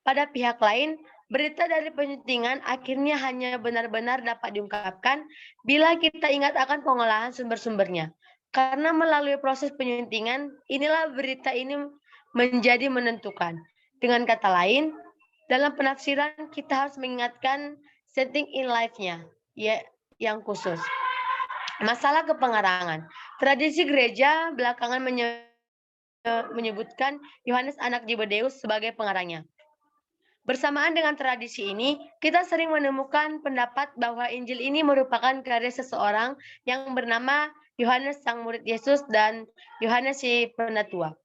Speaker 2: Pada pihak lain, berita dari penyuntingan akhirnya hanya benar-benar dapat diungkapkan bila kita ingat akan pengolahan sumber-sumbernya. Karena melalui proses penyuntingan, inilah berita ini menjadi menentukan. Dengan kata lain, dalam penafsiran kita harus mengingatkan setting in life-nya yang khusus. Masalah kepengarangan. Tradisi gereja belakangan menyebutkan Yohanes anak Zebedeus sebagai pengarangnya. Bersamaan dengan tradisi ini, kita sering menemukan pendapat bahwa Injil ini merupakan karya seseorang yang bernama Yohanes sang murid Yesus dan Yohanes si penatua.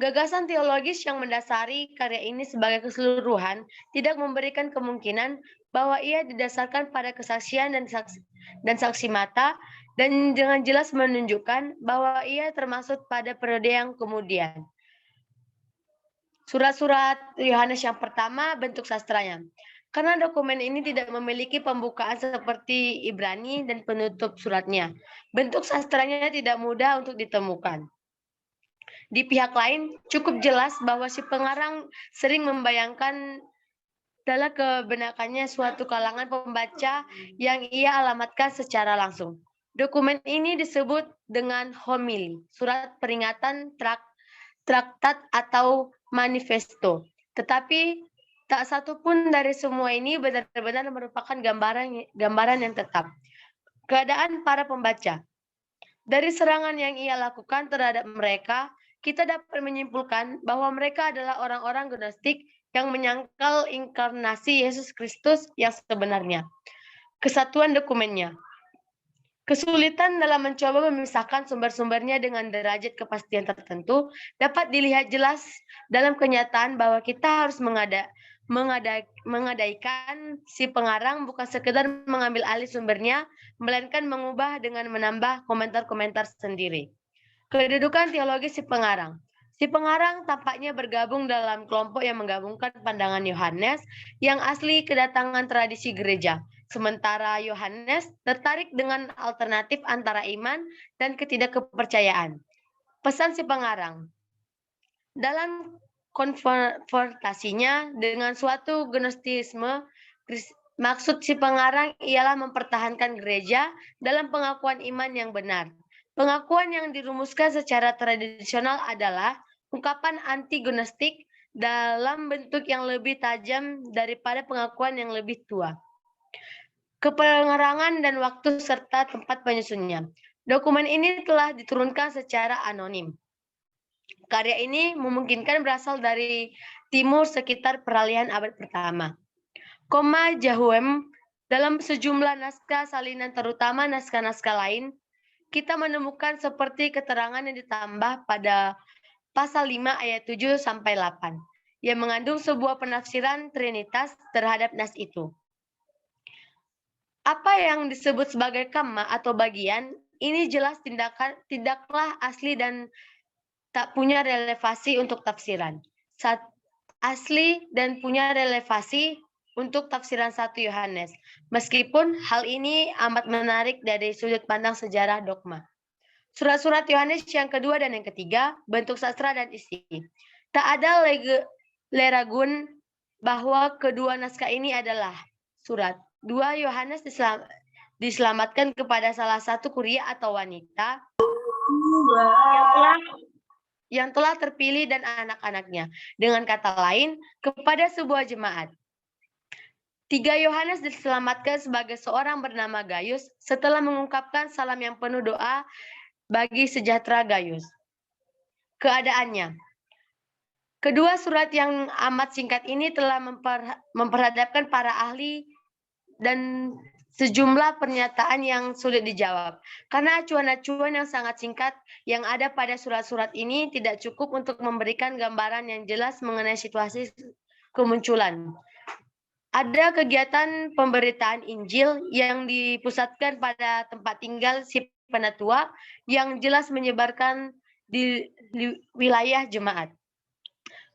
Speaker 2: Gagasan teologis yang mendasari karya ini sebagai keseluruhan tidak memberikan kemungkinan bahwa ia didasarkan pada kesaksian dan saksi mata dan dengan jelas menunjukkan bahwa ia termasuk pada periode yang kemudian. Surat-surat Yohanes yang pertama bentuk sastranya. Karena dokumen ini tidak memiliki pembukaan seperti Ibrani dan penutup suratnya. Bentuk sastranya tidak mudah untuk ditemukan. Di pihak lain, cukup jelas bahwa si pengarang sering membayangkan dalam kebenakannya suatu kalangan pembaca yang ia alamatkan secara langsung. Dokumen ini disebut dengan homili, surat peringatan, traktat atau manifesto. Tetapi tak satu pun dari semua ini benar-benar merupakan gambaran yang tetap. Keadaan para pembaca. Dari serangan yang ia lakukan terhadap mereka, kita dapat menyimpulkan bahwa mereka adalah orang-orang gnostik yang menyangkal inkarnasi Yesus Kristus yang sebenarnya. Kesatuan dokumennya. Kesulitan dalam mencoba memisahkan sumber-sumbernya dengan derajat kepastian tertentu dapat dilihat jelas dalam kenyataan bahwa kita harus mengadaikan si pengarang bukan sekedar mengambil alih sumbernya, melainkan mengubah dengan menambah komentar-komentar sendiri. Kedudukan teologis si pengarang. Si pengarang tampaknya bergabung dalam kelompok yang menggabungkan pandangan Yohanes yang asli kedatangan tradisi gereja. Sementara Yohanes tertarik dengan alternatif antara iman dan ketidakkepercayaan. Pesan si pengarang. Dalam konfrontasinya dengan suatu gnostisme, maksud si pengarang ialah mempertahankan gereja dalam pengakuan iman yang benar. Pengakuan yang dirumuskan secara tradisional adalah ungkapan anti-gnostik dalam bentuk yang lebih tajam daripada pengakuan yang lebih tua. Kepengerangan dan waktu serta tempat penyusunnya. Dokumen ini telah diturunkan secara anonim. Karya ini memungkinkan berasal dari timur sekitar peralihan abad pertama. Koma Jahuem, dalam sejumlah naskah salinan terutama naskah-naskah lain, kita menemukan seperti keterangan yang ditambah pada pasal 5 ayat 7 sampai 8 yang mengandung sebuah penafsiran Trinitas terhadap nas itu. Apa yang disebut sebagai kama atau bagian ini jelas tidaklah asli dan tak punya relevansi untuk tafsiran. Asli dan punya relevansi untuk tafsiran 1 Yohanes. Meskipun hal ini amat menarik dari sudut pandang sejarah dogma. Surat-surat Yohanes yang kedua dan yang ketiga, bentuk sastra dan isi. Tak ada leragun bahwa kedua naskah ini adalah surat. 2 Yohanes diselamatkan kepada salah satu kuria atau wanita yang telah terpilih dan anak-anaknya. Dengan kata lain, kepada sebuah jemaat. 3 Yohanes diselamatkan sebagai seorang bernama Gaius setelah mengungkapkan salam yang penuh doa bagi sejahtera Gaius. Keadaannya. Kedua surat yang amat singkat ini telah memperhadapkan para ahli dan sejumlah pernyataan yang sulit dijawab. Karena acuan-acuan yang sangat singkat yang ada pada surat-surat ini tidak cukup untuk memberikan gambaran yang jelas mengenai situasi kemunculan. Ada kegiatan pemberitaan Injil yang dipusatkan pada tempat tinggal si penatua yang jelas menyebarkan di wilayah jemaat.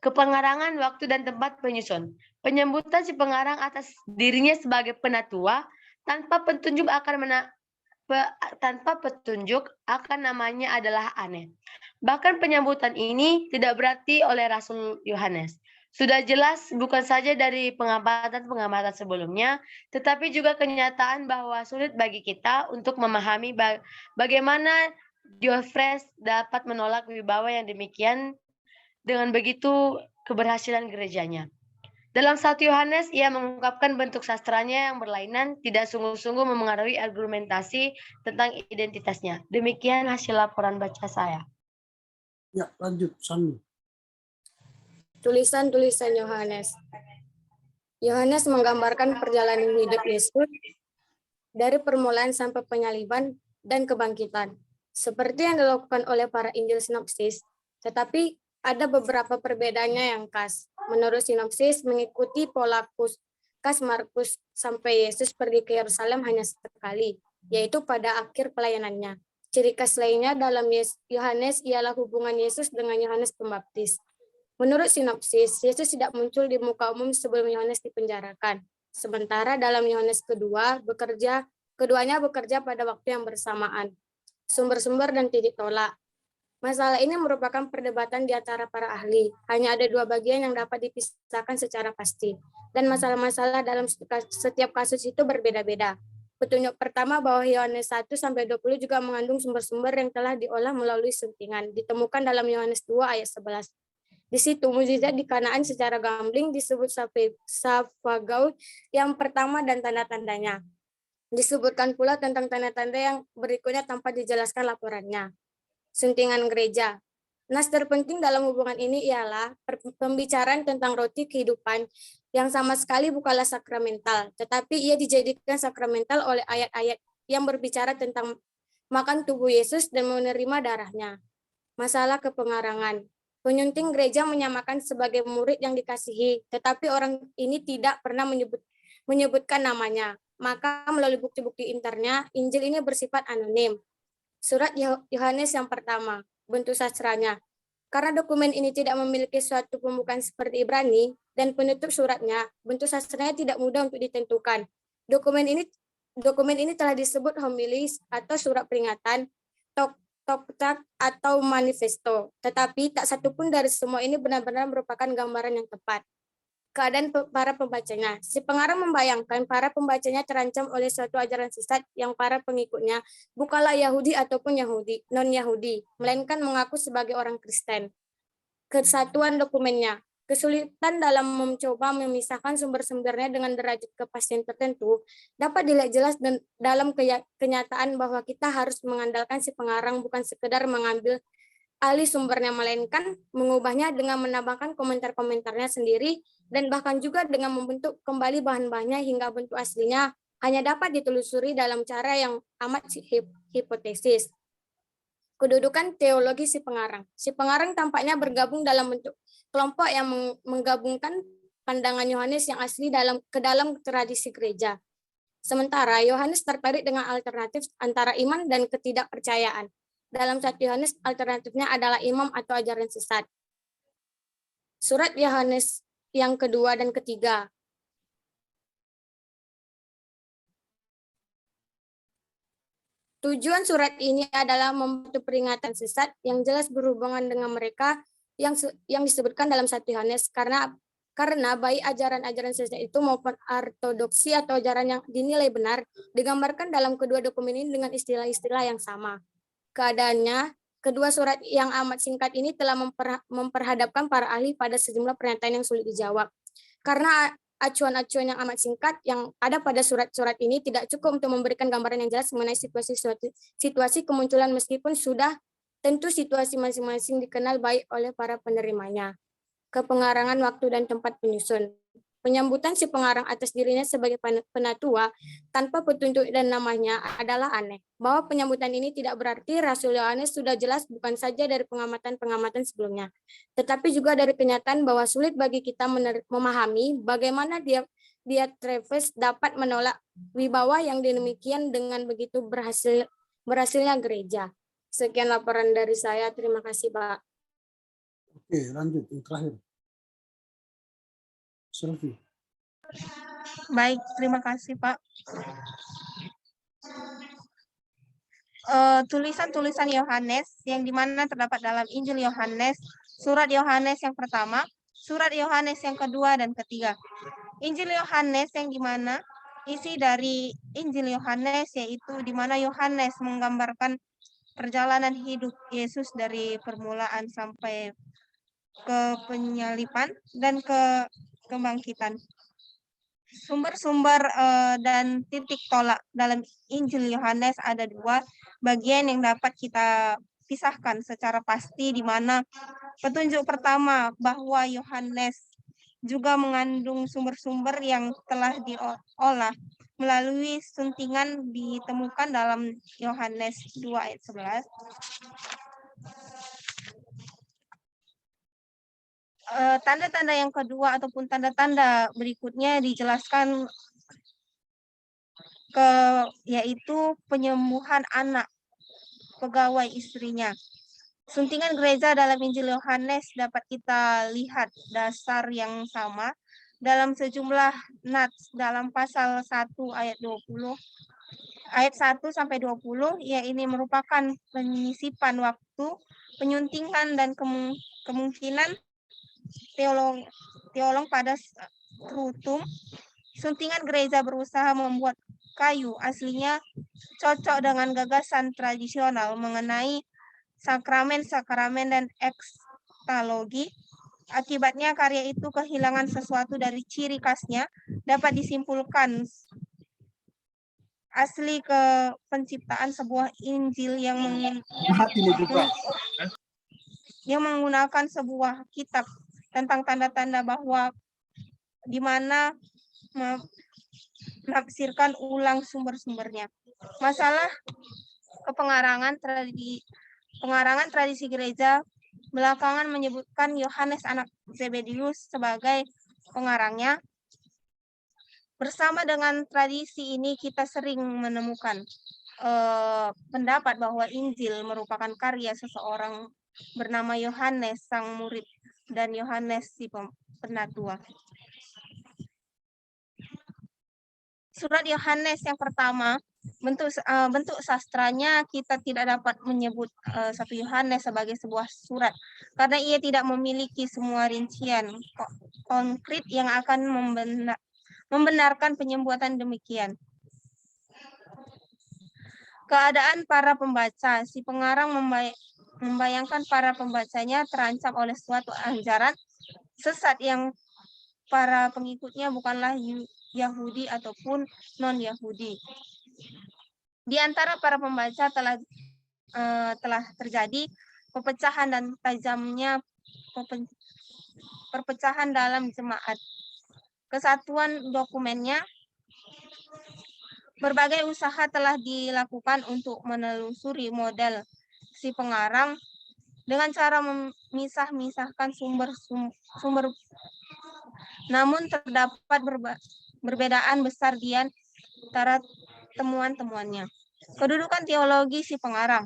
Speaker 2: Kepengarangan waktu dan tempat penyusun. Penyambutan si pengarang atas dirinya sebagai penatua tanpa petunjuk akan namanya adalah aneh. Bahkan penyambutan ini tidak berarti oleh Rasul Yohanes. Sudah jelas bukan saja dari pengamatan-pengamatan sebelumnya, tetapi juga kenyataan bahwa sulit bagi kita untuk memahami bagaimana Diofres dapat menolak wibawa yang demikian dengan begitu keberhasilan gerejanya. Dalam 1 Yohanes, ia mengungkapkan bentuk sastranya yang berlainan, tidak sungguh-sungguh memengaruhi argumentasi tentang identitasnya. Demikian hasil laporan baca saya.
Speaker 1: Ya, lanjut, Sami.
Speaker 3: Tulisan-tulisan Yohanes. Yohanes menggambarkan perjalanan hidup Yesus dari permulaan sampai penyaliban dan kebangkitan, seperti yang dilakukan oleh para Injil sinopsis, tetapi ada beberapa perbedaannya yang khas. Menurut sinopsis, mengikuti pola khas Markus sampai Yesus pergi ke Yerusalem hanya sekali, yaitu pada akhir pelayanannya. Ciri khas lainnya dalam Yohanes ialah hubungan Yesus dengan Yohanes Pembaptis.
Speaker 14: Menurut sinopsis, Yesus tidak muncul di muka umum sebelum Yohanes dipenjarakan. Sementara dalam Yohanes kedua, keduanya bekerja pada waktu yang bersamaan. Sumber-sumber dan titik tolak. Masalah ini merupakan perdebatan di antara para ahli. Hanya ada dua bagian yang dapat dipisahkan secara pasti. Dan masalah-masalah dalam setiap kasus itu berbeda-beda. Petunjuk pertama bahwa Yohanes 1-20 juga mengandung sumber-sumber yang telah diolah melalui suntingan. Ditemukan dalam Yohanes 2 ayat 11. Di situ mukjizat di Kanaan secara gambling disebut Safagau yang pertama dan tanda-tandanya. Disebutkan pula tentang tanda-tanda yang berikutnya tanpa dijelaskan laporannya. Suntingan gereja. Nas terpenting dalam hubungan ini ialah pembicaraan tentang roti kehidupan yang sama sekali bukanlah sakramental, tetapi ia dijadikan sakramental oleh ayat-ayat yang berbicara tentang makan tubuh Yesus dan menerima darahnya. Masalah kepengarangan. Penyunting gereja menyamakan sebagai murid yang dikasihi, tetapi orang ini tidak pernah menyebutkan namanya. Maka melalui bukti-bukti internya, Injil ini bersifat anonim. Surat Yohanes yang pertama, bentuk sastranya. Karena dokumen ini tidak memiliki suatu pembukaan seperti Ibrani dan penutup suratnya, bentuk sastranya tidak mudah untuk ditentukan. Dokumen ini telah disebut homilis atau surat peringatan, toktak atau manifesto. Tetapi tak satu pun dari semua ini benar-benar merupakan gambaran yang tepat. Keadaan para pembacanya. Si pengarang membayangkan para pembacanya terancam oleh suatu ajaran sesat yang para pengikutnya bukanlah Yahudi ataupun non-Yahudi, melainkan mengaku sebagai orang Kristen. Kesatuan dokumennya. Kesulitan dalam mencoba memisahkan sumber-sumbernya dengan derajat kepastian tertentu dapat dilihat jelas dalam kenyataan bahwa kita harus mengandalkan si pengarang bukan sekedar mengambil alih sumbernya, melainkan mengubahnya dengan menambahkan komentar-komentarnya sendiri dan bahkan juga dengan membentuk kembali bahan-bahannya hingga bentuk aslinya hanya dapat ditelusuri dalam cara yang amat hipotesis. Kedudukan teologi si pengarang. Si pengarang tampaknya bergabung dalam bentuk kelompok yang menggabungkan pandangan Yohanes yang asli ke dalam tradisi gereja. Sementara Yohanes tertarik dengan alternatif antara iman dan ketidakpercayaan. Dalam 1 Yohanes alternatifnya adalah imam atau ajaran sesat. Surat Yohanes yang kedua dan ketiga. Tujuan surat ini adalah membantu peringatan sesat yang jelas berhubungan dengan mereka yang disebutkan dalam 1 Yohanes karena baik ajaran-ajaran sesat itu maupun ortodoksi atau ajaran yang dinilai benar digambarkan dalam kedua dokumen ini dengan istilah-istilah yang sama. Keadaannya, kedua surat yang amat singkat ini telah memperhadapkan para ahli pada sejumlah pernyataan yang sulit dijawab. Karena acuan-acuan yang amat singkat yang ada pada surat-surat ini tidak cukup untuk memberikan gambaran yang jelas mengenai situasi kemunculan meskipun sudah tentu situasi masing-masing dikenal baik oleh para penerimanya. Kepengarangan waktu dan tempat penyusun. Penyambutan si pengarang atas dirinya sebagai penatua tanpa petunjuk dan namanya adalah aneh. Bahwa penyambutan ini tidak berarti Rasul Yohanes sudah jelas bukan saja dari pengamatan-pengamatan sebelumnya, tetapi juga dari kenyataan bahwa sulit bagi kita memahami bagaimana Diotrephes dapat menolak wibawa yang demikian dengan begitu berhasilnya gereja. Sekian laporan dari saya. Terima kasih, Pak.
Speaker 1: Oke, lanjut yang terakhir. Sylvie.
Speaker 5: Baik, terima kasih Pak. Tulisan-tulisan Yohanes yang dimana terdapat dalam Injil Yohanes, surat Yohanes yang pertama, surat Yohanes yang kedua dan ketiga. Injil Yohanes yang dimana isi dari Injil Yohanes yaitu dimana Yohanes menggambarkan perjalanan hidup Yesus dari permulaan sampai ke penyalipan dan ke kebangkitan. Sumber-sumber dan titik tolak dalam Injil Yohanes ada dua bagian yang dapat kita pisahkan secara pasti, di mana petunjuk pertama bahwa Yohanes juga mengandung sumber-sumber yang telah diolah melalui suntingan ditemukan dalam Yohanes 2 ayat 11. Tanda-tanda yang kedua ataupun tanda-tanda berikutnya dijelaskan yaitu penyembuhan anak pegawai istrinya. Suntingan gereja dalam Injil Yohanes dapat kita lihat dasar yang sama dalam sejumlah nats dalam pasal 1 ayat 20 ayat 1 sampai 20, ya ini merupakan penyisipan waktu, penyuntingan dan kemungkinan teolog pada skrutum. Suntingan gereja berusaha membuat kayu aslinya cocok dengan gagasan tradisional mengenai sakramen-sakramen dan ekstalogi. Akibatnya karya itu kehilangan sesuatu dari ciri khasnya, dapat disimpulkan asli ke penciptaan sebuah Injil yang menggunakan sebuah kitab tentang tanda-tanda bahwa di mana menafsirkan ulang sumber-sumbernya. Masalah kepengarangan tradisi gereja belakangan menyebutkan Yohanes anak Zebedius sebagai pengarangnya. Bersama dengan tradisi ini kita sering menemukan pendapat bahwa Injil merupakan karya seseorang bernama Yohanes sang murid dan Yohanes si penatua. Surat Yohanes yang pertama, bentuk sastranya kita tidak dapat menyebut satu Yohanes sebagai sebuah surat karena ia tidak memiliki semua rincian konkret yang akan membenarkan penyembuatan demikian. Keadaan para pembaca, si pengarang membayangkan para pembacanya terancam oleh suatu ajaran sesat yang para pengikutnya bukanlah Yahudi ataupun non-Yahudi. Di antara para pembaca telah terjadi perpecahan dan tajamnya perpecahan dalam jemaat. Kesatuan dokumennya, berbagai usaha telah dilakukan untuk menelusuri model si pengarang dengan cara memisah-misahkan sumber, namun terdapat perbedaan besar di antara temuan-temuannya. Kedudukan teologi si pengarang.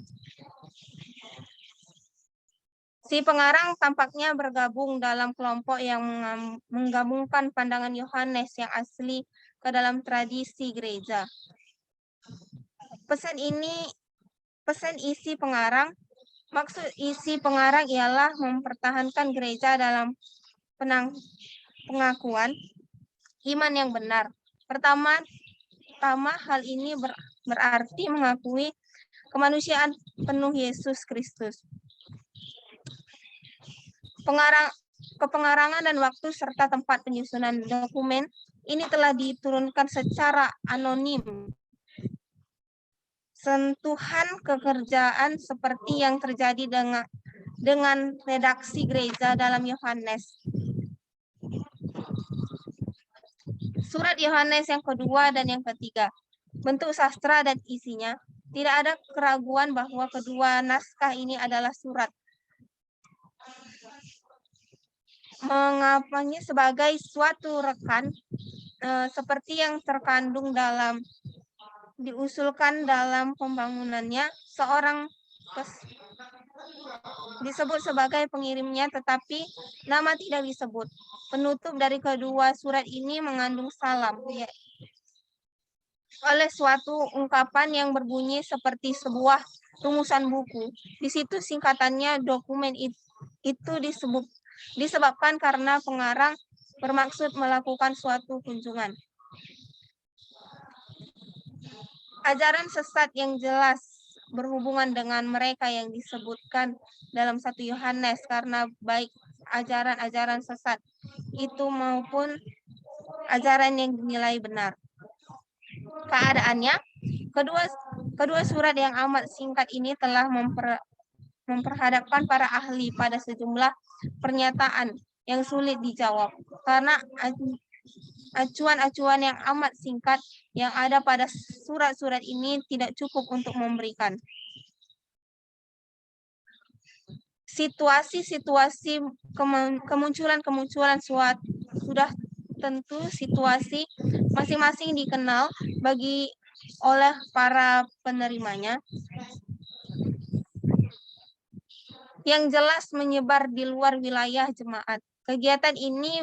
Speaker 5: Si pengarang tampaknya bergabung dalam kelompok yang menggabungkan pandangan Yohanes yang asli ke dalam tradisi gereja. Maksud isi pengarang ialah mempertahankan gereja dalam pengakuan iman yang benar. Pertama, hal ini berarti mengakui kemanusiaan penuh Yesus Kristus. Kepengarangan dan waktu serta tempat penyusunan dokumen ini telah diturunkan secara anonim. Sentuhan kekerjaan seperti yang terjadi dengan redaksi gereja dalam Yohanes. Surat Yohanes yang kedua dan yang ketiga. Bentuk sastra dan isinya. Tidak ada keraguan bahwa kedua naskah ini adalah surat. Mengapanya sebagai suatu rekan seperti yang terkandung diusulkan dalam pembangunannya, seorang disebut sebagai pengirimnya tetapi nama tidak disebut. Penutup dari kedua surat ini mengandung salam oleh suatu ungkapan yang berbunyi seperti sebuah rumusan buku. Di situ singkatannya dokumen itu disebabkan karena pengarang bermaksud melakukan suatu kunjungan. Ajaran sesat yang jelas berhubungan dengan mereka yang disebutkan dalam 1 Yohanes karena baik ajaran-ajaran sesat itu maupun ajaran yang dinilai benar. Keadaannya, kedua surat yang amat singkat ini telah memperhadapkan para ahli pada sejumlah pernyataan yang sulit dijawab karena acuan-acuan yang amat singkat yang ada pada surat-surat ini tidak cukup untuk memberikan situasi kemunculan sudah tentu situasi masing-masing dikenal oleh para penerimanya. yang jelas menyebar di luar wilayah jemaat. Kegiatan ini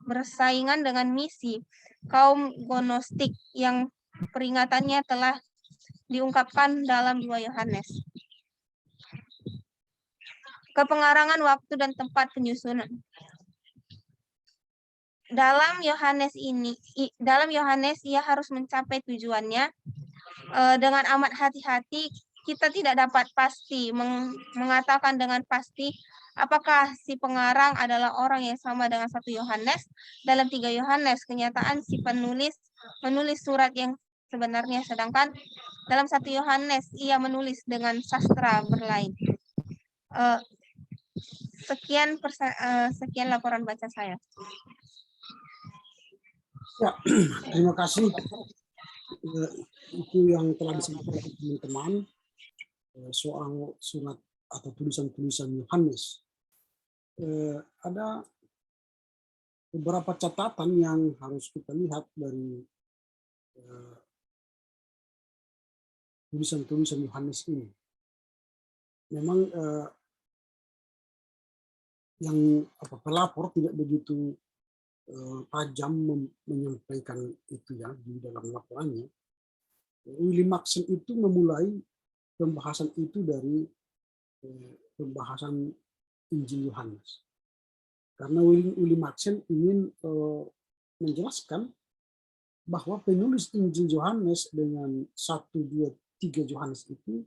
Speaker 5: bersaingan dengan misi kaum gnostik yang peringatannya telah diungkapkan dalam 2 Yohanes. Kepengarangan waktu dan tempat penyusunan. Dalam Yohanes ia harus mencapai tujuannya dengan amat hati-hati. Kita tidak dapat pasti mengatakan dengan pasti apakah si pengarang adalah orang yang sama dengan 1 Yohanes. Dalam 3 Yohanes, kenyataan si penulis menulis surat yang sebenarnya, sedangkan dalam 1 Yohanes ia menulis dengan sastra berlain. Sekian laporan baca saya.
Speaker 1: Ya, terima kasih. Itu yang telah disampaikan teman-teman soal surat atau tulisan-tulisan Yohanes. Ada beberapa catatan yang harus kita lihat dari tulisan-tulisan Yohanes ini. Memang yang pelapor tidak begitu tajam menyampaikan itu ya di dalam laporannya. William Maxson itu memulai pembahasan itu dari pembahasan Injil Yohanes. Karena William Maxson ingin menjelaskan bahwa penulis Injil Yohanes dengan 1, 2, 3 Yohanes itu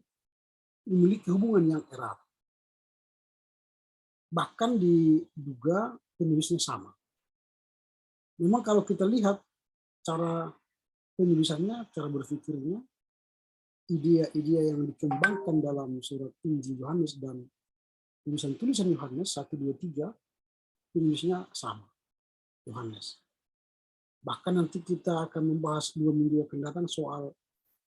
Speaker 1: memiliki hubungan yang erat. Bahkan diduga penulisnya sama. Memang kalau kita lihat cara penulisannya, cara berpikirnya, ide-ide yang dikembangkan dalam surat Injil Yohanes dan tulisan-tulisan Yohanes 1, 2, 3, penulisnya sama, Yohanes. Bahkan nanti kita akan membahas 2 minggu akan datang soal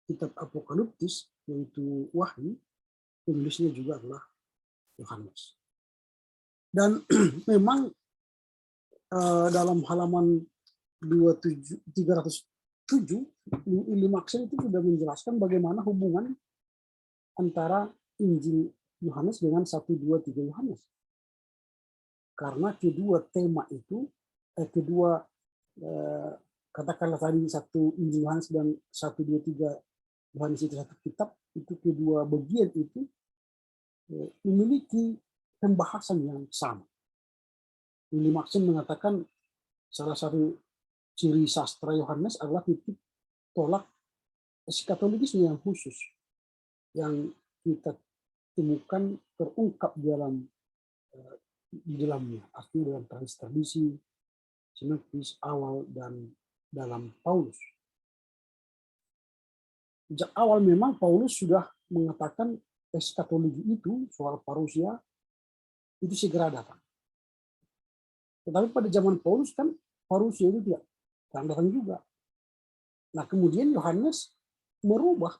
Speaker 1: kitab Apokaliptis, yaitu Wahyu, penulisnya juga adalah Yohanes. Dan memang dalam halaman 307, William Maxson itu sudah menjelaskan bagaimana hubungan antara Injil Yohanes dengan 1, 2, 3 Yohanes. Karena kedua tema itu, katakanlah tadi 1 Injil Yohanes dan 1, 2, 3 Yohanes itu satu kitab, itu kedua bagian itu memiliki pembahasan yang sama. William Maxson mengatakan salah satu ciri sastra Yohanes adalah titik tolak eskatologisnya yang khusus yang kita temukan terungkap di dalamnya, artinya dalam tradisi sinoptis awal dan dalam Paulus. Sejak awal memang Paulus sudah mengatakan eskatologi itu soal parousia itu segera datang. Tetapi pada zaman Paulus kan parousia itu tidak datang juga. Nah kemudian Yohanes merubah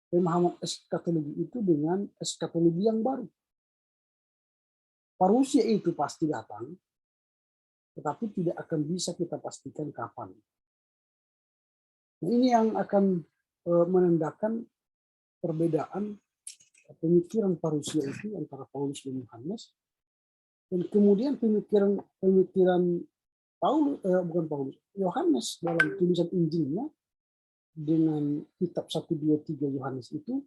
Speaker 1: pemahaman eskatologi itu dengan eskatologi yang baru. Parousia itu pasti datang, tetapi tidak akan bisa kita pastikan kapan. Nah, ini yang akan menandakan perbedaan pemikiran parousia itu antara Paulus dan Yohanes. Dan kemudian pemikiran Yohanes dalam tulisan Injilnya dengan kitab 1, 2, 3 Yohanes itu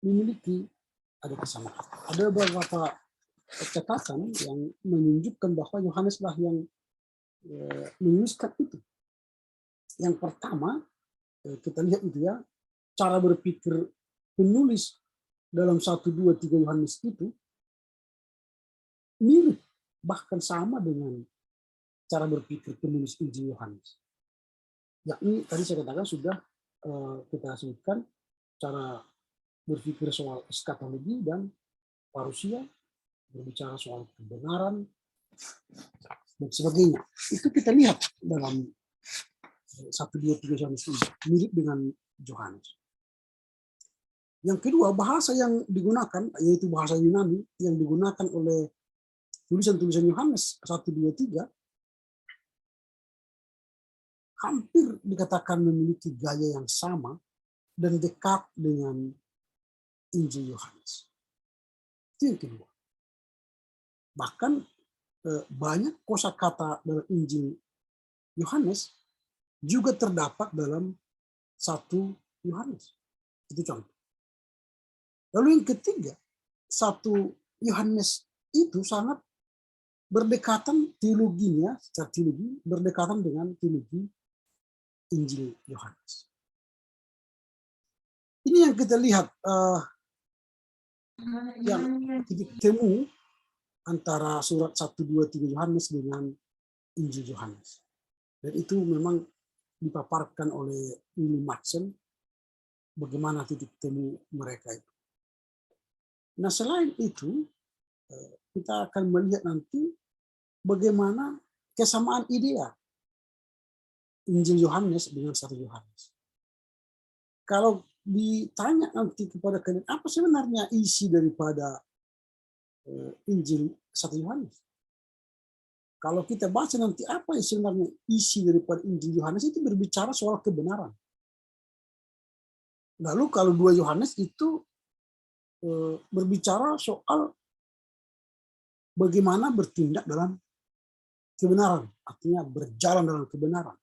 Speaker 1: memiliki ada kesamaan. Ada beberapa catatan yang menunjukkan bahwa Yohaneslah yang menuliskan itu. Yang pertama kita lihat itu ya, cara berpikir penulis dalam 1, 2, 3 Yohanes itu mirip, bahkan sama dengan cara berpikir penulis Injil Yohanes. Yakni tadi saya katakan sudah kita sebutkan cara berpikir soal eskatologi dan parousia, berbicara soal kebenaran dan sebagainya. Itu kita lihat dalam 1, 2, 3 Yohanes ini mirip dengan Yohanes. Yang kedua, bahasa yang digunakan yaitu bahasa Yunani yang digunakan oleh tulisan-tulisan Yohanes 1, 2, 3 hampir dikatakan memiliki gaya yang sama dan dekat dengan Injil Yohanes. Itu yang kedua. Bahkan banyak kosakata dalam Injil Yohanes juga terdapat dalam 1 Yohanes. Itu contoh. Lalu yang ketiga, 1 Yohanes itu sangat berdekatan teologinya, secara teologi, berdekatan dengan teologi Injil Yohanes. Ini yang kita lihat yang titik temu antara surat 1, 2, 3 Yohanes dengan Injil Yohanes. Dan itu memang dipaparkan oleh William Matson bagaimana titik temu mereka itu. Nah, selain itu kita akan melihat nanti bagaimana kesamaan idea Injil Yohanes dengan 1 Yohanes. Kalau ditanya nanti kepada kalian apa sebenarnya isi daripada Injil 1 Yohanes? Kalau kita baca nanti apa sebenarnya isi daripada Injil Yohanes, itu berbicara soal kebenaran. Lalu kalau 2 Yohanes itu berbicara soal bagaimana bertindak dalam kebenaran, artinya berjalan dalam kebenaran.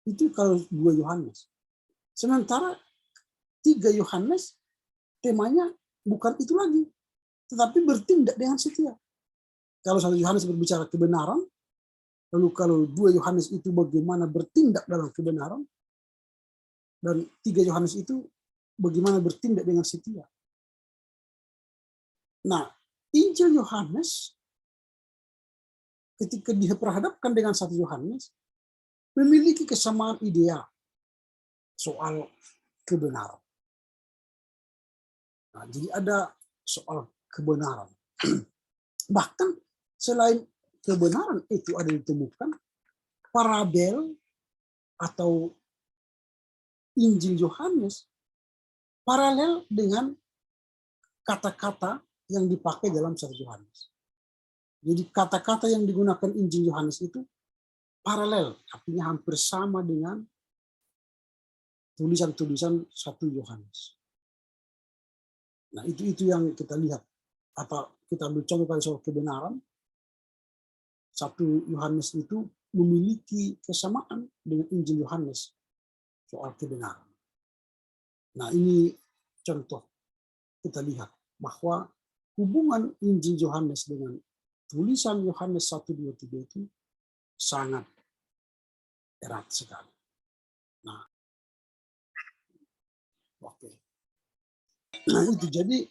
Speaker 1: Itu kalau 2 Yohanes. Sementara 3 Yohanes temanya bukan itu lagi, tetapi bertindak dengan setia. Kalau 1 Yohanes berbicara kebenaran, lalu kalau 2 Yohanes itu bagaimana bertindak dalam kebenaran, dan 3 Yohanes itu bagaimana bertindak dengan setia. Nah, Injil Yohanes ketika diperhadapkan dengan 1 Yohanes memiliki kesamaan idea soal kebenaran. Nah, jadi ada soal kebenaran. Bahkan selain kebenaran itu ada ditemukan parabel atau Injil Yohanes paralel dengan kata-kata yang dipakai dalam 1 Yohanes. Jadi kata-kata yang digunakan Injil Yohanes itu paralel, artinya hampir sama dengan tulisan-tulisan 1 Yohanes. Nah, itu yang kita lihat. Atau kita ambil contoh tadi soal kebenaran, 1 Yohanes itu memiliki kesamaan dengan Injil Yohanes soal kebenaran. Nah, ini contoh kita lihat bahwa hubungan Injil Yohanes dengan tulisan Yohanes 1, 2, 3 itu sangat erat sekali. Nah, oke. Nah, itu jadi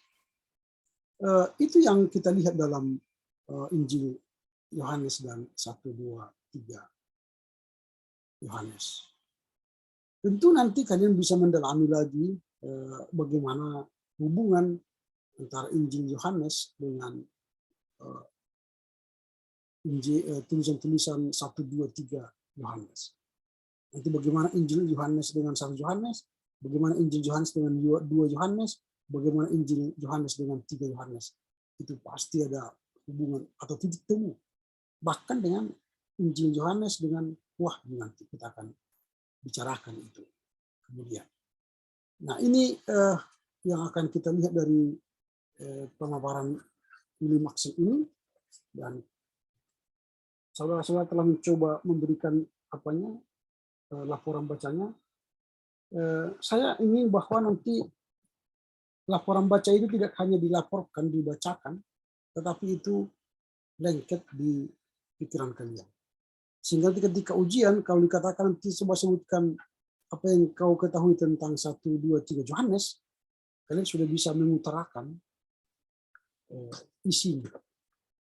Speaker 1: itu yang kita lihat dalam Injil Yohanes dan 1, 2, 3 Yohanes. Tentu nanti kalian bisa mendalami lagi bagaimana hubungan antara Injil Yohanes dengan tulisan-tulisan 1, 2, 3 Yohanes. Nanti bagaimana Injil Yohanes dengan 1 Yohanes, bagaimana Injil Yohanes dengan 2 Yohanes, bagaimana Injil Yohanes dengan 3 Yohanes. Itu pasti ada hubungan atau titik temu. Bahkan dengan Injil Yohanes dengan Wahyu nanti kita akan bicarakan itu kemudian. Nah, ini yang akan kita lihat dari pemaparan William Maxwell ini, dan saudara-saudara telah mencoba memberikan laporan bacanya. Saya ingin bahwa nanti laporan baca itu tidak hanya dilaporkan, dibacakan, tetapi itu lengket di pikiran kalian. Sehingga ketika ujian, kalau dikatakan nanti coba sebutkan apa yang kau ketahui tentang 1, 2, 3 Yohanes, kalian sudah bisa mengutarakan isinya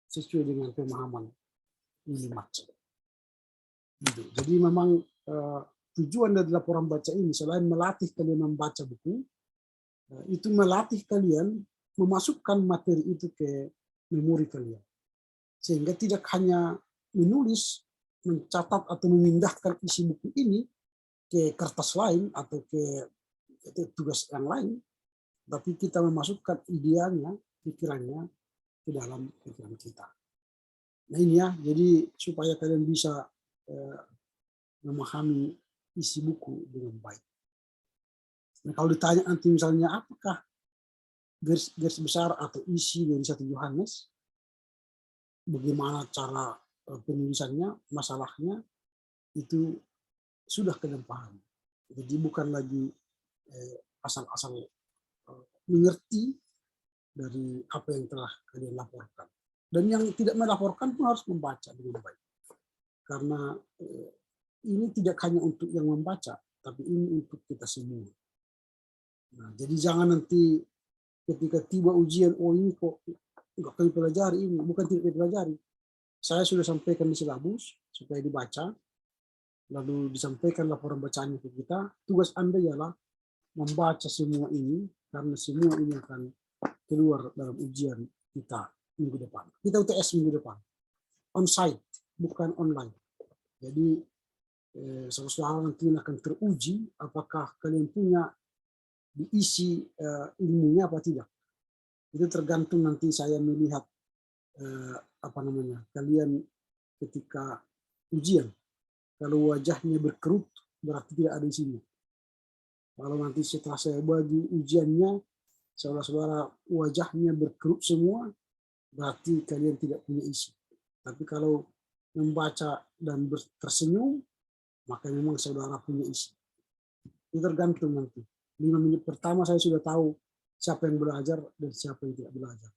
Speaker 1: sesuai dengan pemahaman ini macam. Jadi memang tujuan dari laporan baca ini selain melatih kalian membaca buku, itu melatih kalian memasukkan materi itu ke memori kalian. Sehingga tidak hanya menulis, mencatat atau memindahkan isi buku ini ke kertas lain atau ke tugas yang lain, tapi kita memasukkan ideanya, pikirannya ke dalam pikiran kita. Nah, ini ya, jadi supaya kalian bisa memahami isi buku dengan baik. Nah, kalau ditanya nanti misalnya apakah garis besar atau isi dari 1 Yohanes, bagaimana cara penulisannya, masalahnya, itu sudah kalian paham. Jadi bukan lagi asal-asal mengerti dari apa yang telah kalian laporkan. Dan yang tidak melaporkan pun harus membaca dengan baik. Karena ini tidak hanya untuk yang membaca, tapi ini untuk kita semua. Nah, jadi jangan nanti ketika tiba ujian, oh ini kok nggak kami pelajari ini, bukan tidak dipelajari. Saya sudah sampaikan di silabus supaya dibaca, lalu disampaikan laporan bacaannya ke kita. Tugas Anda ialah membaca semua ini, karena semua ini akan keluar dalam ujian kita minggu depan. Kita UTS minggu depan, on-site, bukan online. Jadi saudara nanti akan teruji apakah kalian punya diisi ilmunya apa tidak. Itu tergantung nanti saya melihat kalian ketika ujian. Kalau wajahnya berkerut berarti tidak ada isinya. Kalau nanti setelah saya bagi ujiannya, saudara-saudara wajahnya berkerut semua, berarti kalian tidak punya isi. Tapi kalau membaca dan tersenyum, maka memang saudara punya isi. Itu tergantung nanti. 5 menit pertama saya sudah tahu siapa yang belajar dan siapa yang tidak belajar.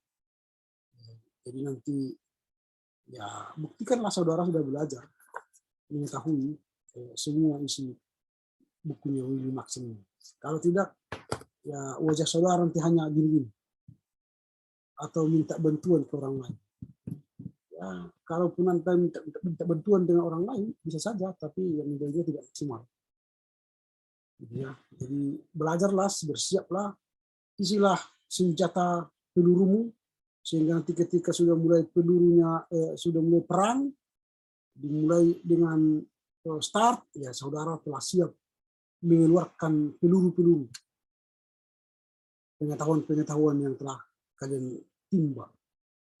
Speaker 1: Jadi nanti ya buktikanlah saudara sudah belajar, mengetahui semua isi bukunya Willy Max ini. Kalau tidak, ya wajah saudara nanti hanya gini-gini. Atau minta bantuan ke orang lain. Ya, kalaupun nanti minta bantuan dengan orang lain, bisa saja, tapi yang menjadinya tidak maksimal. Ya, jadi belajarlah, bersiaplah, isilah senjata pelurumu, sehingga nanti ketika sudah mulai pelurunya, sudah mulai perang, dimulai dengan start, ya saudara telah siap mengeluarkan peluru-peluru. Pengetahuan-pengetahuan yang telah kalian timba,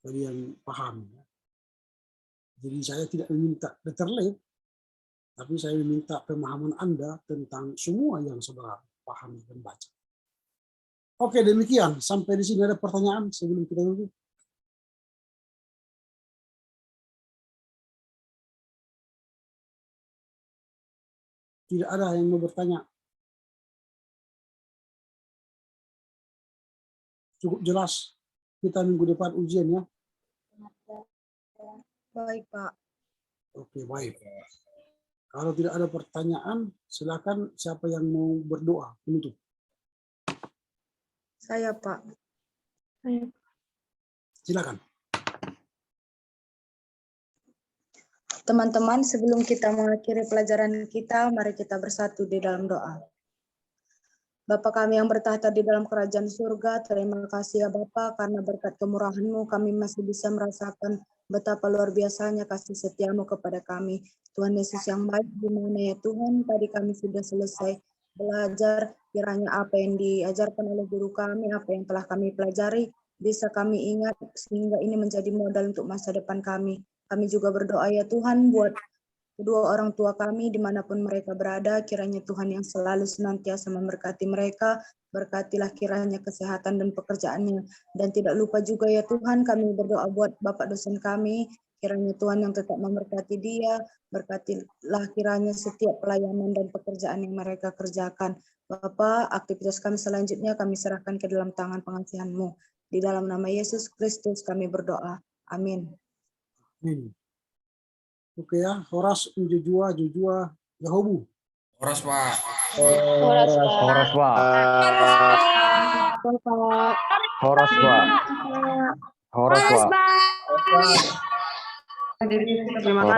Speaker 1: kalian pahami. Jadi saya tidak meminta letterlet, tapi saya meminta pemahaman Anda tentang semua yang saudara pahami dan baca. Oke, demikian. Sampai di sini ada pertanyaan sebelum kita tutup. Tidak ada yang mau bertanya. Cukup jelas. Kita minggu depan ujian ya.
Speaker 5: Baik, Pak.
Speaker 1: Oke, baik. Kalau tidak ada pertanyaan, silakan siapa yang mau berdoa penutup.
Speaker 5: Saya, Pak.
Speaker 1: Silakan.
Speaker 11: Teman-teman, sebelum kita mengakhiri pelajaran kita, mari kita bersatu di dalam doa. Bapa kami yang bertahta di dalam kerajaan surga, terima kasih ya Bapa, karena berkat kemurahan-Mu kami masih bisa merasakan betapa luar biasanya kasih setia-Mu kepada kami. Tuhan Yesus yang baik, di mana ya Tuhan, tadi kami sudah selesai belajar, kiranya apa yang diajarkan oleh guru kami, apa yang telah kami pelajari, bisa kami ingat sehingga ini menjadi modal untuk masa depan kami. Kami juga berdoa ya Tuhan buat kedua orang tua kami dimanapun mereka berada, kiranya Tuhan yang selalu senantiasa memberkati mereka, berkatilah kiranya kesehatan dan pekerjaannya. Dan tidak lupa juga ya Tuhan, kami berdoa buat Bapak dosen kami, kiranya Tuhan yang tetap memberkati dia, berkatilah kiranya setiap pelayanan dan pekerjaan yang mereka kerjakan. Bapak, aktivitas kami selanjutnya kami serahkan ke dalam tangan pengasihan-Mu. Di dalam nama Yesus Kristus kami berdoa. Amin.
Speaker 1: Oke ya, Horas, Jujua, Yahobu.
Speaker 9: Horas, Pak.
Speaker 15: Horas, Pak.
Speaker 16: Horas, Pak. Horas, Pak. Horas, Pak.
Speaker 5: Terima kasih.